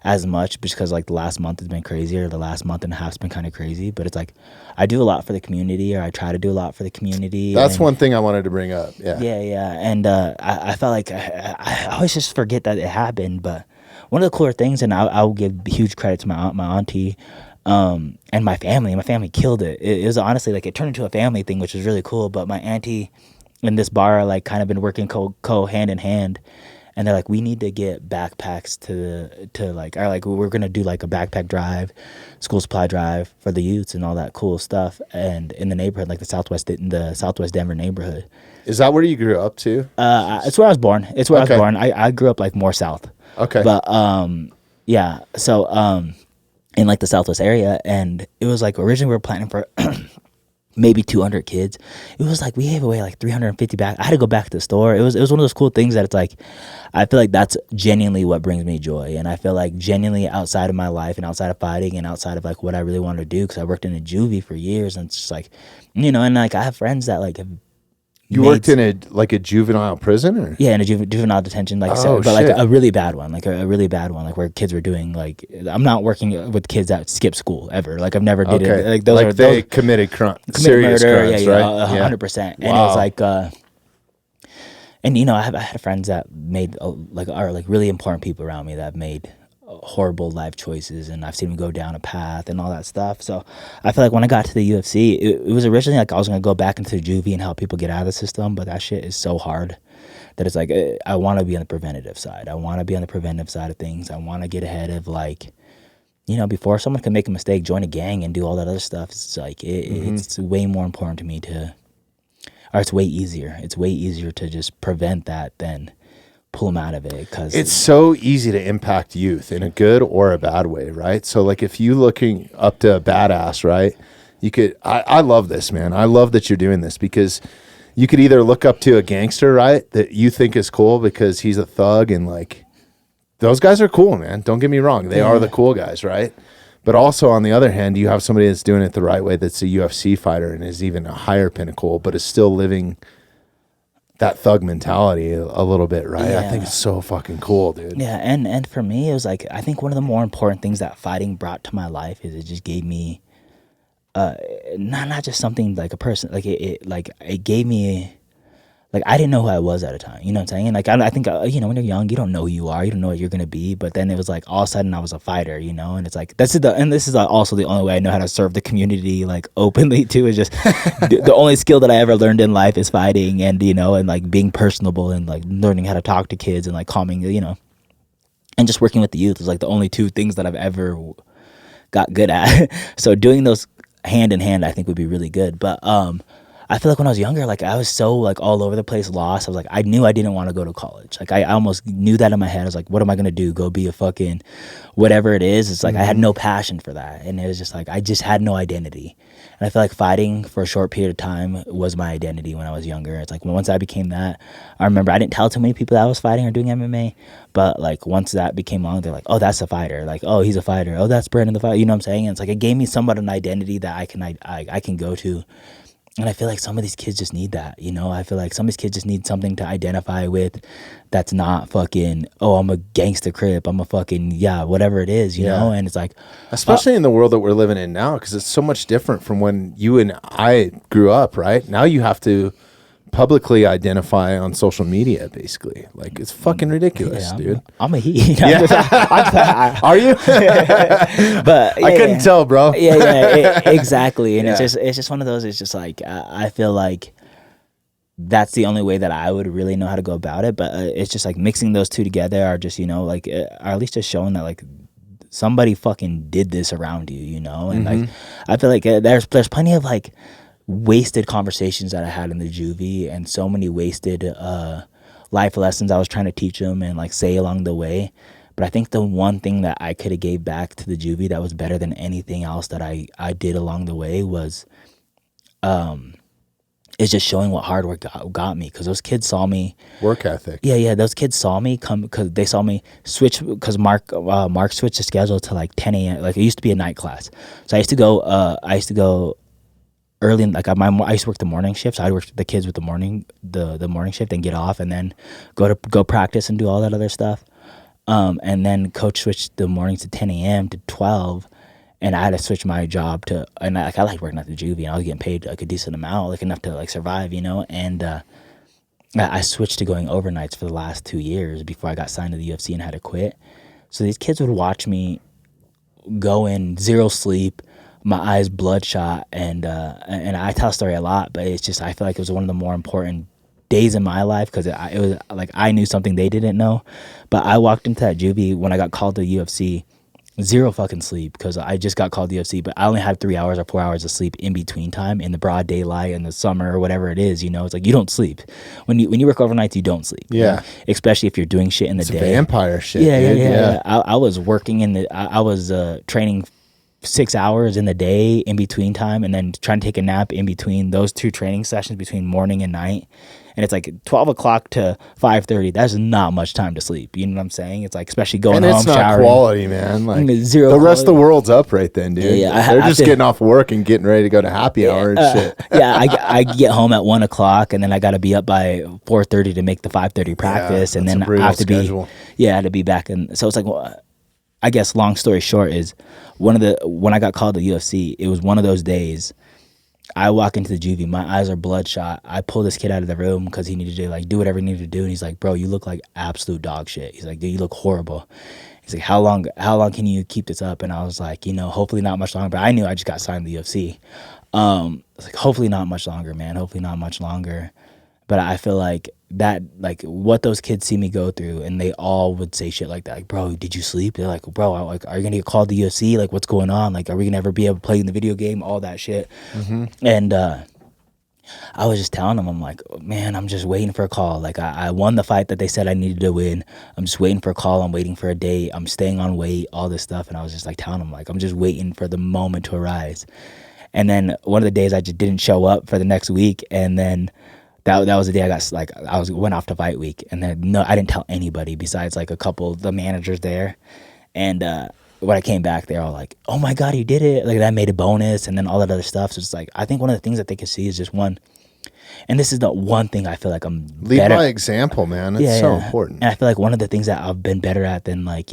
as much because like the last month has been crazy, or the last month and a half's been kind of crazy, but it's like I do a lot for the community, or I try to do a lot for the community. That's one thing I wanted to bring up. Yeah. And I felt like I always just forget that it happened, but one of the cooler things, and I'll give huge credit to my auntie and my family killed it. It was honestly like it turned into a family thing, which was really cool. But my auntie and this bar are like kind of been working co hand in hand. And they're like, we need to get backpacks we're gonna do like a backpack drive, school supply drive for the youths and all that cool stuff. And in the neighborhood, like the Southwest Denver neighborhood. Is that where you grew up too? It's where I was born. I grew up like more south. Okay. But yeah. So in like the Southwest area, and it was like originally we were planning for maybe 200 kids. It was like we gave away like 350 back. I had to go back to the store. It was one of those cool things that it's like I feel like that's genuinely what brings me joy. And I feel like genuinely outside of my life and outside of fighting and outside of like what I really wanted to do, because I worked in a juvie for years, and it's just like, and like I have friends that like have You worked in a juvenile prison, or? Yeah, in a juvenile detention, like a really bad one, like a really bad one, like where kids were doing like. I'm not working with kids that skip school ever. Like I've never did it. Like they committed serious murder, crimes, right? 100%. And it was like, and I had friends that made are really important people around me that have made horrible life choices, and I've seen them go down a path and all that stuff. So I feel like when I got to the UFC, it was originally like I was gonna go back into juvie and help people get out of the system, but that shit is so hard that it's like I want to be on the preventative side. I want to be on the preventive side of things. I want to get ahead of before someone can make a mistake, join a gang and do all that other stuff. It's like it's way more important to me it's way easier. It's way easier to just prevent that than pull them out of it, because it's so easy to impact youth in a good or a bad way, right? So like if you looking up to a badass, right, you could I love this, man. I love that you're doing this, because you could either look up to a gangster, right, that you think is cool because he's a thug, and like those guys are cool, man, don't get me wrong, they are the cool guys, right? But also on the other hand, you have somebody that's doing it the right way, that's a UFC fighter and is even a higher pinnacle, but is still living that thug mentality a little bit, right? Yeah. I think it's so fucking cool, dude. Yeah, and for me, it was like, I think one of the more important things that fighting brought to my life is it just gave me, not just something like a person, like it gave me, like I didn't know who I was at a time, you know what I'm saying? Like I think, when you're young, you don't know who you are, you don't know what you're gonna be, but then it was like all of a sudden I was a fighter, and it's like, this is also the only way I know how to serve the community like openly too, is just the only skill that I ever learned in life is fighting, and and like being personable, and like learning how to talk to kids, and like calming, and just working with the youth is like the only two things that I've ever got good at. So doing those hand in hand, I think would be really good. But I feel like when I was younger, like I was so like all over the place, lost. I was like, I knew I didn't want to go to college. Like I almost knew that in my head. I was like, what am I gonna do? Go be a fucking whatever it is. It's like I had no passion for that, and it was just like I just had no identity. And I feel like fighting for a short period of time was my identity when I was younger. It's like once I became that, I remember I didn't tell too many people that I was fighting or doing MMA, but like once that became long, they're like, oh, that's a fighter. Like, oh, he's a fighter. Oh, that's Brandon the fighter. You know what I'm saying? And it's like it gave me somewhat an identity that I can go to. And I feel like some of these kids just need that, I feel like some of these kids just need something to identify with that's not fucking, oh, I'm a gangster crip, I'm a fucking, whatever it is, you know? And it's like... Especially in the world that we're living in now, because it's so much different from when you and I grew up, right? Now you have to publicly identify on social media, basically. Like, it's fucking ridiculous, dude. I'm a he. Are you? But I couldn't tell, bro. Exactly. And it's just one of those. It's just like I feel like that's the only way that I would really know how to go about it. But it's just like mixing those two together are just or at least just showing that like somebody fucking did this around you, And like I feel like there's plenty of like wasted conversations that I had in the juvie, and so many wasted life lessons I was trying to teach them and like say along the way. But I think the one thing that I could have gave back to the juvie that was better than anything else that I did along the way was is just showing what hard work got me, because those kids saw me work ethic. Those kids saw me come because they saw me switch, because Mark switched the schedule to like 10 a.m. Like it used to be a night class, so I used to go early, like I used to work the morning shift, so I'd work the kids with the morning shift and get off, and then go practice and do all that other stuff. And then coach switched the mornings to 10 a.m. to 12, and I had to switch my job to, and I liked working at the juvie, and I was getting paid like a decent amount, like enough to like survive, and I switched to going overnights for the last 2 years before I got signed to the UFC and had to quit. So these kids would watch me go in, zero sleep, my eyes bloodshot, and I tell a story a lot, but it's just, I feel like it was one of the more important days in my life, because it was like I knew something they didn't know. But I walked into that juvie when I got called to UFC, zero fucking sleep, because I just got called to UFC, but I only had 3 hours or 4 hours of sleep in between time, in the broad daylight, in the summer, or whatever it is, it's like you don't sleep when you work overnights, you don't sleep, especially if you're doing shit in the day. Vampire shit. Yeah. I was working I was training 6 hours in the day in between time, and then trying to take a nap in between those 2 training sessions between morning and night. And it's like 12 o'clock to 5:30. That's not much time to sleep. You know what I'm saying? It's like, especially going and home, it's not showering. quality, man. Like Zero the rest of the quality. world's up right then, dude. Yeah, They're just getting off work and getting ready to go to happy hour and shit. Yeah, I get home at 1 o'clock, and then I got to be up by 4:30 to make the 5:30 practice, and then I have to schedule. I had to be back. And so it's like, well, I guess long story short is when I got called to UFC, it was one of those days. I walk into the juvie, my eyes are bloodshot. I pull this kid out of the room because he needed to like do whatever he needed to do, and he's like, "Bro, you look like absolute dog shit." He's like, "Dude, you look horrible." He's like, "How long can you keep this up?" And I was like, hopefully not much longer. But I knew I just got signed to the UFC. I was like, hopefully not much longer, man. Hopefully not much longer. But I feel like that, like what those kids see me go through, and they all would say shit like that. Like, "Bro, did you sleep?" They're like, "Bro, are you gonna get called to UFC? Like, what's going on? Like, are we gonna ever be able to play in the video game?" All that shit. Mm-hmm. And I was just telling them, I'm like, man, I'm just waiting for a call. Like, I won the fight that they said I needed to win. I'm just waiting for a call. I'm waiting for a date. I'm staying on weight, all this stuff. And I was just like telling them, like, I'm just waiting for the moment to arise. And then one of the days I just didn't show up for the next week, and then that was the day I went off to fight week, and then I didn't tell anybody besides like a couple of the managers there. And when I came back, they're all like, "Oh my God, you did it!" Like, that made a bonus, and then all that other stuff. So it's like, I think one of the things that they can see is just one, and this is the one thing I feel like I'm lead better. by example, man. It's so important. And I feel like one of the things that I've been better at than like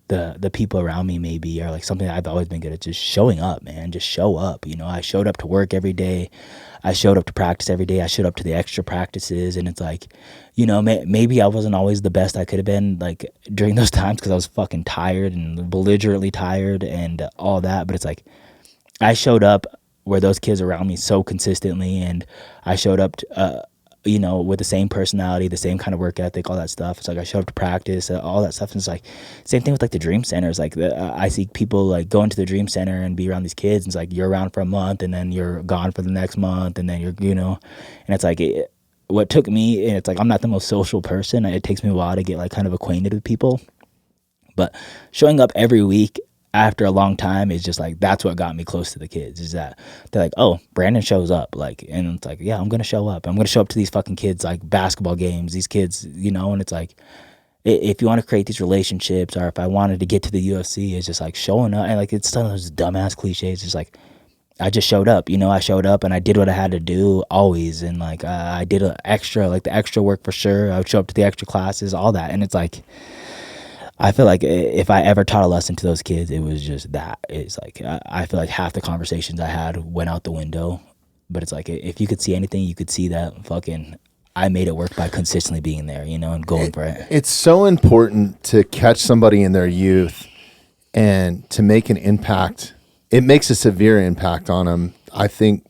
the people around me maybe, or like something that I've always been good at, just showing up, man. Just show up. I showed up to work every day. I showed up to practice every day. I showed up to the extra practices, and it's like, maybe I wasn't always the best I could have been like during those times because I was fucking tired and belligerently tired and all that. But it's like I showed up where those kids around me so consistently, and I showed up to, with the same personality, the same kind of work ethic, all that stuff. It's like I showed up to practice, all that stuff. And it's like same thing with like the Dream Centers. Like I see people like go into the Dream Center and be around these kids, and it's like you're around for a month, and then you're gone for the next month, and then and it's like what took me, and it's like I'm not the most social person. It takes me a while to get like kind of acquainted with people, but showing up every week after a long time is just like, that's what got me close to the kids, is that they're like, "Oh, Brandon shows up." Like, and it's like, yeah, I'm going to show up. I'm going to show up to these fucking kids, like basketball games, these kids, and it's like, if you want to create these relationships, or if I wanted to get to the UFC, it's just like showing up. And like, it's some of those dumbass cliches. It's like, I just showed up, I showed up and I did what I had to do always. And like, I did the extra work for sure. I would show up to the extra classes, all that. And it's like, I feel like if I ever taught a lesson to those kids, it was just that. It's like, I feel like half the conversations I had went out the window. But it's like, if you could see anything, you could see that fucking I made it work by consistently being there, and going for it. It's so important to catch somebody in their youth and to make an impact. It makes a severe impact on them, I think,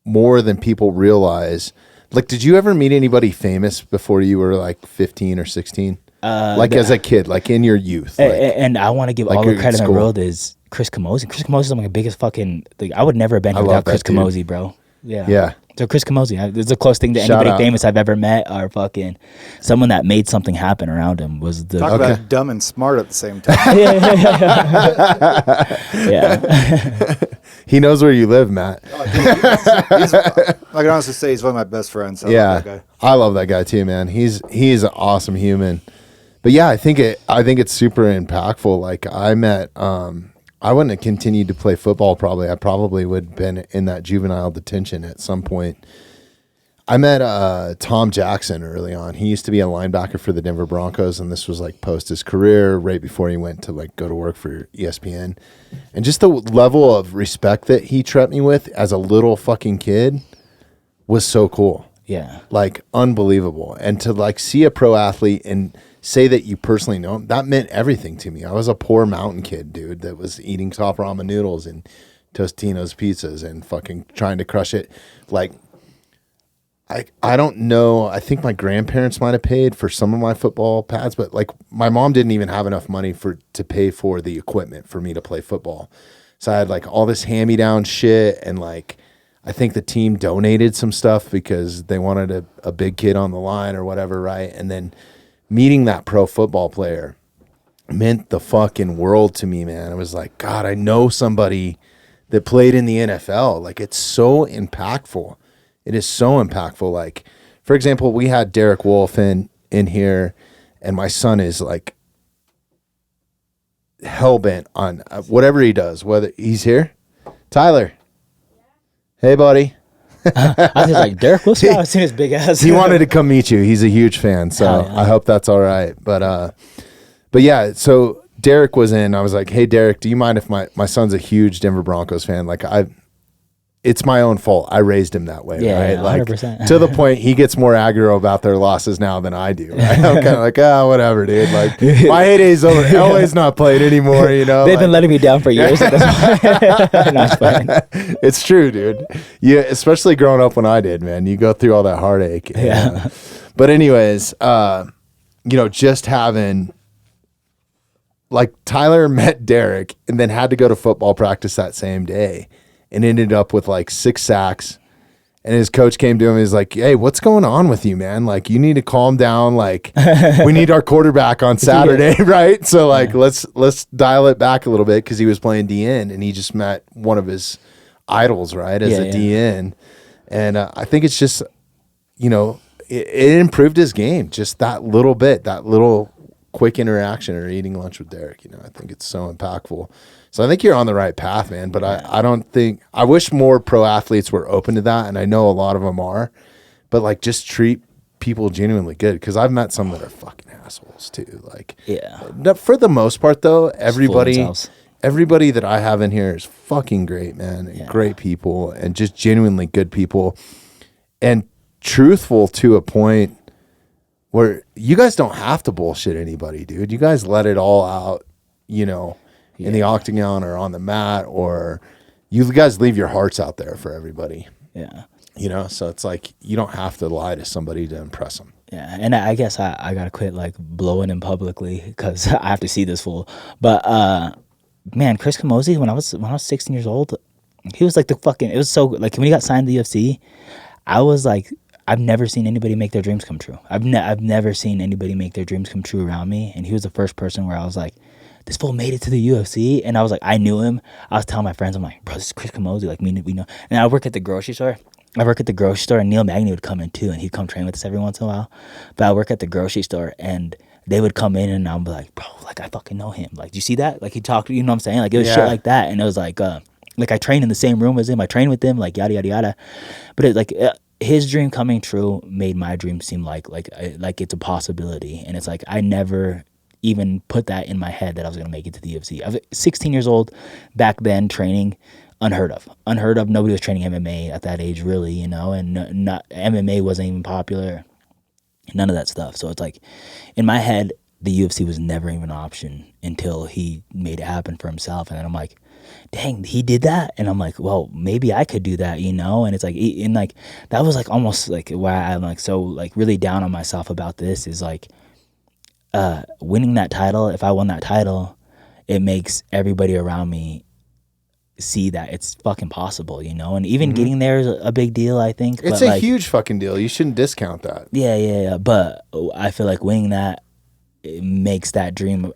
more than people realize. Like, did you ever meet anybody famous before you were like 15 or 16? As a kid, like in your youth. And I want to give all the credit in the world is Chris Camozzi. Chris Camozzi is my biggest fucking, like, I would never have been here without Chris Camozzi, bro. Yeah. Yeah. So Chris Camozzi, it's the closest thing to anybody famous I've ever met, or fucking someone that made something happen around him was the... Talk about dumb and smart at the same time. Yeah. He knows where you live, Matt. I can honestly say he's one of my best friends. So yeah. I love that guy. I love that guy too, man. He's an awesome human. But yeah, I think it's super impactful. Like I wouldn't have continued to play football probably. I probably would have been in that juvenile detention at some point. I met Tom Jackson early on. He used to be a linebacker for the Denver Broncos, and this was like post his career, right before he went to like go to work for ESPN. And just the level of respect that he treated me with as a little fucking kid was so cool. Yeah. Like unbelievable. And to like see a pro athlete and say that you personally know him, that meant everything to me. I was a poor mountain kid, dude, that was eating top ramen noodles and Tostino's pizzas and fucking trying to crush it. Like, I don't know. I think my grandparents might have paid for some of my football pads, but like my mom didn't even have enough money to pay for the equipment for me to play football. So I had like all this hand-me-down shit, and like I think the team donated some stuff because they wanted a big kid on the line or whatever, right? And then meeting that pro football player meant the fucking world to me, man. I was like, God, I know somebody that played in the NFL. Like, it's so impactful. It is so impactful. Like, for example, we had Derek Wolf in here, and my son is like hell-bent on whatever he does, whether he's here. Tyler. Hey, buddy. I was just like, Derek Wolf, I've seen his big ass. He wanted to come meet you. He's a huge fan, so yeah. I hope that's all right. But yeah, so Derek was in. I was like, hey, Derek, do you mind if my son's a huge Denver Broncos fan? Like, it's my own fault. I raised him that way, yeah, right? Yeah, like 100%. To the point he gets more aggro about their losses now than I do. Right? I'm kind of like, whatever, dude. Like, my heyday's over. LA's not played anymore, you know? They've been letting me down for years. So that's why. No, it's fine. It's true, dude. Yeah, especially growing up when I did, man. You go through all that heartache. Yeah. But anyways, just having, like, Tyler met Derek and then had to go to football practice that same day and ended up with like 6 sacks. And his coach came to him and was like, hey, what's going on with you, man? Like, you need to calm down. Like, we need our quarterback on Saturday, right? So, like, let's dial it back a little bit, because he was playing DN and he just met one of his idols, right, as a DN. And I think it's just, it improved his game just that little bit, that little quick interaction or eating lunch with Derek. I think it's so impactful. So I think you're on the right path, man. But I wish more pro athletes were open to that. And I know a lot of them are, but like, just treat people genuinely good. Cause I've met some that are fucking assholes too. Like, for the most part though, everybody that I have in here is fucking great, man. And great people and just genuinely good people and truthful to a point where you guys don't have to bullshit anybody, dude. You guys let it all out, in the octagon or on the mat, or you guys leave your hearts out there for everybody. Yeah. So it's like, you don't have to lie to somebody to impress them. Yeah. And I guess I got to quit like blowing him publicly, because I have to see this fool. But, man, Chris Camozzi, when I was 16 years old, he was like it was so, like, when he got signed to the UFC, I was like, I've never seen anybody make their dreams come true. I've never seen anybody make their dreams come true around me. And he was the first person where I was like, this fool made it to the UFC. And I was like, I knew him. I was telling my friends, I'm like, bro, this is Chris Camozzi. Like, we know. And I work at the grocery store. And Neil Magny would come in too, and he'd come train with us every once in a while. But I work at the grocery store, and they would come in, and I'm like, bro, like, I fucking know him. Like, do you see that? Like, he talked, you know what I'm saying? Like, it was shit like that. And it was like I train in the same room as him. I train with him, like, yada, yada, yada. But it, like, his dream coming true made my dream seem like it's a possibility. And it's like, I never even put that in my head that I was going to make it to the UFC. I was 16 years old back then, training, unheard of. Nobody was training MMA at that age, really, and not MMA wasn't even popular. None of that stuff. So it's like, in my head, the UFC was never even an option until he made it happen for himself. And then I'm like, dang, he did that? And I'm like, well, maybe I could do that, And it's like, that was like almost like why I'm like so like really down on myself about this is like, winning that title. If I won that title, it makes everybody around me see that it's fucking possible, And even getting there is a big deal, I think. It's a huge fucking deal. You shouldn't discount that. Yeah. But I feel like winning that, it makes that dream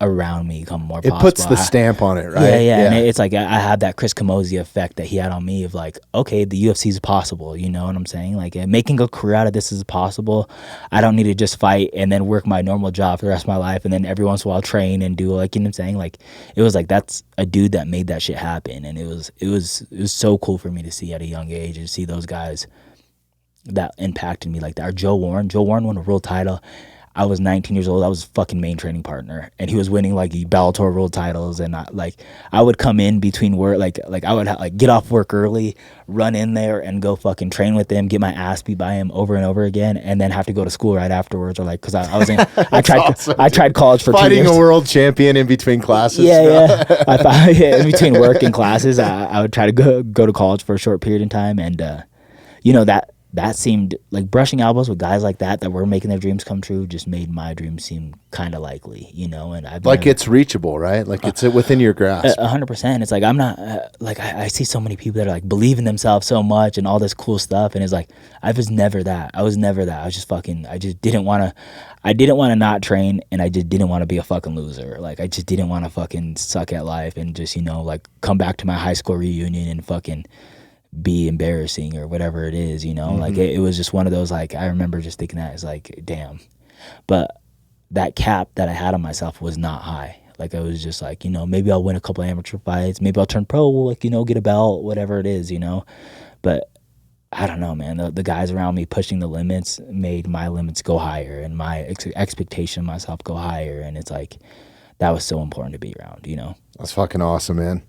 around me come more possible. It puts the stamp on it, right? Yeah. And it's like I have that Chris Camozzi effect that he had on me of like, okay, the UFC is possible, you know what I'm saying? Like, making a career out of this is possible. I don't need to just fight and then work my normal job for the rest of my life and then every once in a while train and do, like, you know what I'm saying? Like, it was like, that's a dude that made that shit happen. And it was so cool for me to see at a young age and see those guys that impacted me like that. Or Joe Warren won a world title. I was 19 years old. I was his fucking main training partner, and he was winning like Bellator world titles. And I would come in between work, like I would get off work early, run in there, and go fucking train with him, get my ass beat by him over and over again, and then have to go to school right afterwards. Or because I was in, I tried college for 2 years. Fighting a world champion in between classes. Yeah. In between work and classes, I would try to go to college for a short period of time, and that seemed like brushing elbows with guys like that were making their dreams come true just made my dreams seem kind of likely, you know. And I've like it's reachable, right? Like it's within your grasp. 100%. It's like I'm not like I see so many people that are like believe in themselves so much and all this cool stuff, and it's like I was never that. I was just fucking. I didn't want to not train, and I just didn't want to be a fucking loser. Like I just didn't want to fucking suck at life and just, you know, like come back to my high school reunion and fucking be embarrassing or whatever it is, you know. Like it was just one of those, like I remember just thinking that it's like damn, but that cap that I had on myself was not high. Like I was just like, you know, maybe I'll win a couple amateur fights, maybe I'll turn pro, like, you know, get a belt, whatever it is, you know. But I don't know, man. The guys around me pushing the limits made my limits go higher and my expectation of myself go higher, and it's like that was so important to be around, you know. That's fucking awesome, man.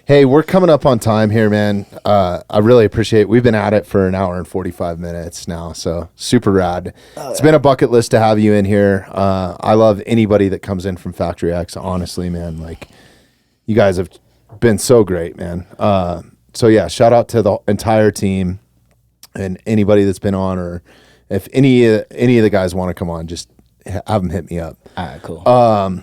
Hey, we're coming up on time here, man. I really appreciate it. We've been at it for an hour and 45 minutes now, so super rad. It's been a bucket list to have you in here. I love anybody that comes in from Factory X, honestly, man. Like, you guys have been so great, man. So, yeah, shout out to the entire team and anybody that's been on, or if any of the guys want to come on, just have them hit me up. All right, cool.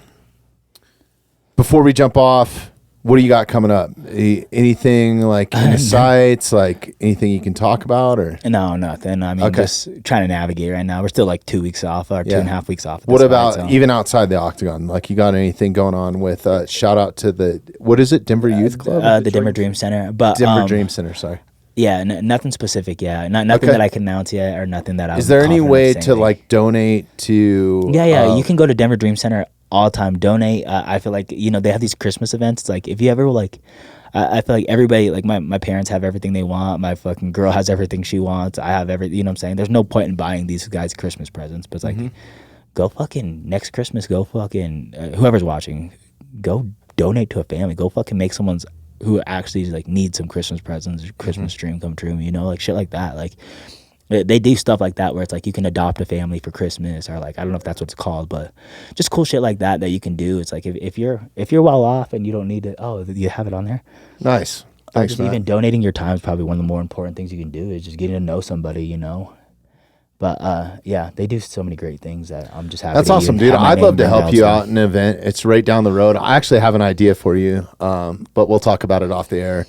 Before we jump off, what do you got coming up? Anything like in the sights, like anything you can talk about, or? No, nothing. I mean, just trying to navigate right now. We're still like 2 weeks off, or 2.5 weeks off. What about even outside the octagon? Like, you got anything going on with, shout out to what is it? Denver Youth Club? The Denver Dream Center. But Denver Dream Center, sorry. Yeah, nothing specific. Yeah, nothing that I can announce yet, or nothing that I'm. Is there any way to like donate to? Yeah. You can go to Denver Dream Center all time. Donate. I feel like, you know, they have these Christmas events. It's like if you ever like, I feel like everybody, like my parents have everything they want. My fucking girl has everything she wants. I have everything. You know what I'm saying? There's no point in buying these guys Christmas presents, but it's like, go fucking next Christmas. Go fucking whoever's watching, go donate to a family. Go fucking make someone's who actually like needs some Christmas presents, Christmas dream come true, you know, like shit like that. Like they do stuff like that where it's like you can adopt a family for Christmas, or like I don't know if that's what it's called, but just cool shit like that you can do. It's like if you're well off and you don't need it, you have it on there. Nice. Thanks, man. Even donating your time is probably one of the more important things you can do, is just getting to know somebody, you know. But yeah, they do so many great things that I'm just happy. That's awesome, dude. I'd love to help you out in an event. It's right down the road. I actually have an idea for you, but we'll talk about it off the air,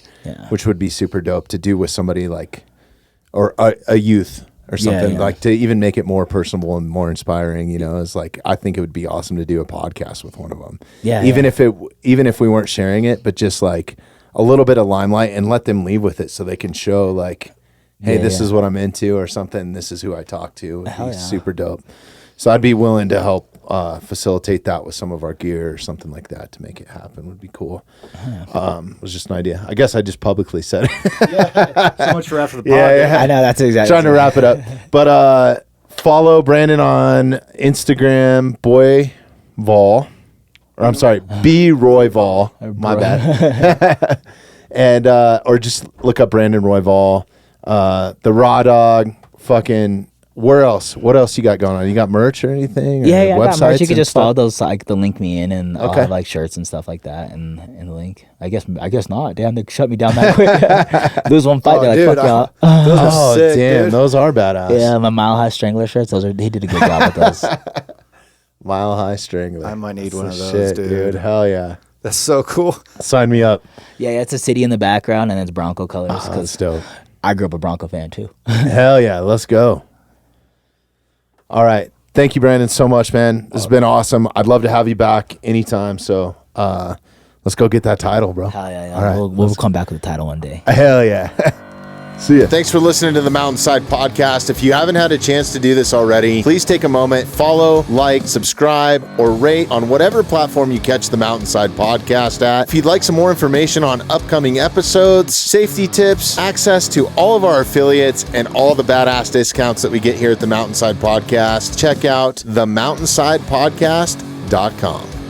which would be super dope to do with somebody like, or a youth or something, like to even make it more personable and more inspiring. You know, it's like I think it would be awesome to do a podcast with one of them. Yeah. Even if we weren't sharing it, but just like a little bit of limelight and let them leave with it so they can show like, hey, this is what I'm into or something. This is who I talk to. It would be super dope. So I'd be willing to help facilitate that with some of our gear or something like that to make it happen. Would be cool. It was just an idea. I guess I just publicly said it. So much for after the pod. Yeah. I know, that's exactly. Trying to wrap it up. But follow Brandon on Instagram, Royval. Or I'm sorry, Royval. My bad. And or just look up Brandon Royval. The Raw Dog, fucking, where else? What else you got going on? You got merch or anything? Yeah, I got merch. You could just follow those, like the link me in, and I'll have like shirts and stuff like that in the link. I guess not. Damn, they shut me down that quick. Lose one fight, they're like, fuck y'all. Those are sick, damn, dude. Those are badass. Yeah, my Mile High Strangler shirts, he did a good job with those. Mile High Strangler. I might need one of those, shit, dude. Hell yeah. That's so cool. Sign me up. Yeah, it's a city in the background, and it's Bronco colors. That's dope. I grew up a Bronco fan too. Hell yeah, let's go. All right. Thank you, Brandon, so much, man. This has been awesome. I'd love to have you back anytime. So let's go get that title, bro. Hell yeah. All right. We'll come back with the title one day. Hell yeah. See ya. Thanks for listening to the Mountainside Podcast. If you haven't had a chance to do this already, please take a moment, follow, like, subscribe, or rate on whatever platform you catch the Mountainside Podcast at. If you'd like some more information on upcoming episodes, safety tips, access to all of our affiliates, and all the badass discounts that we get here at the Mountainside Podcast, check out themountainsidepodcast.com.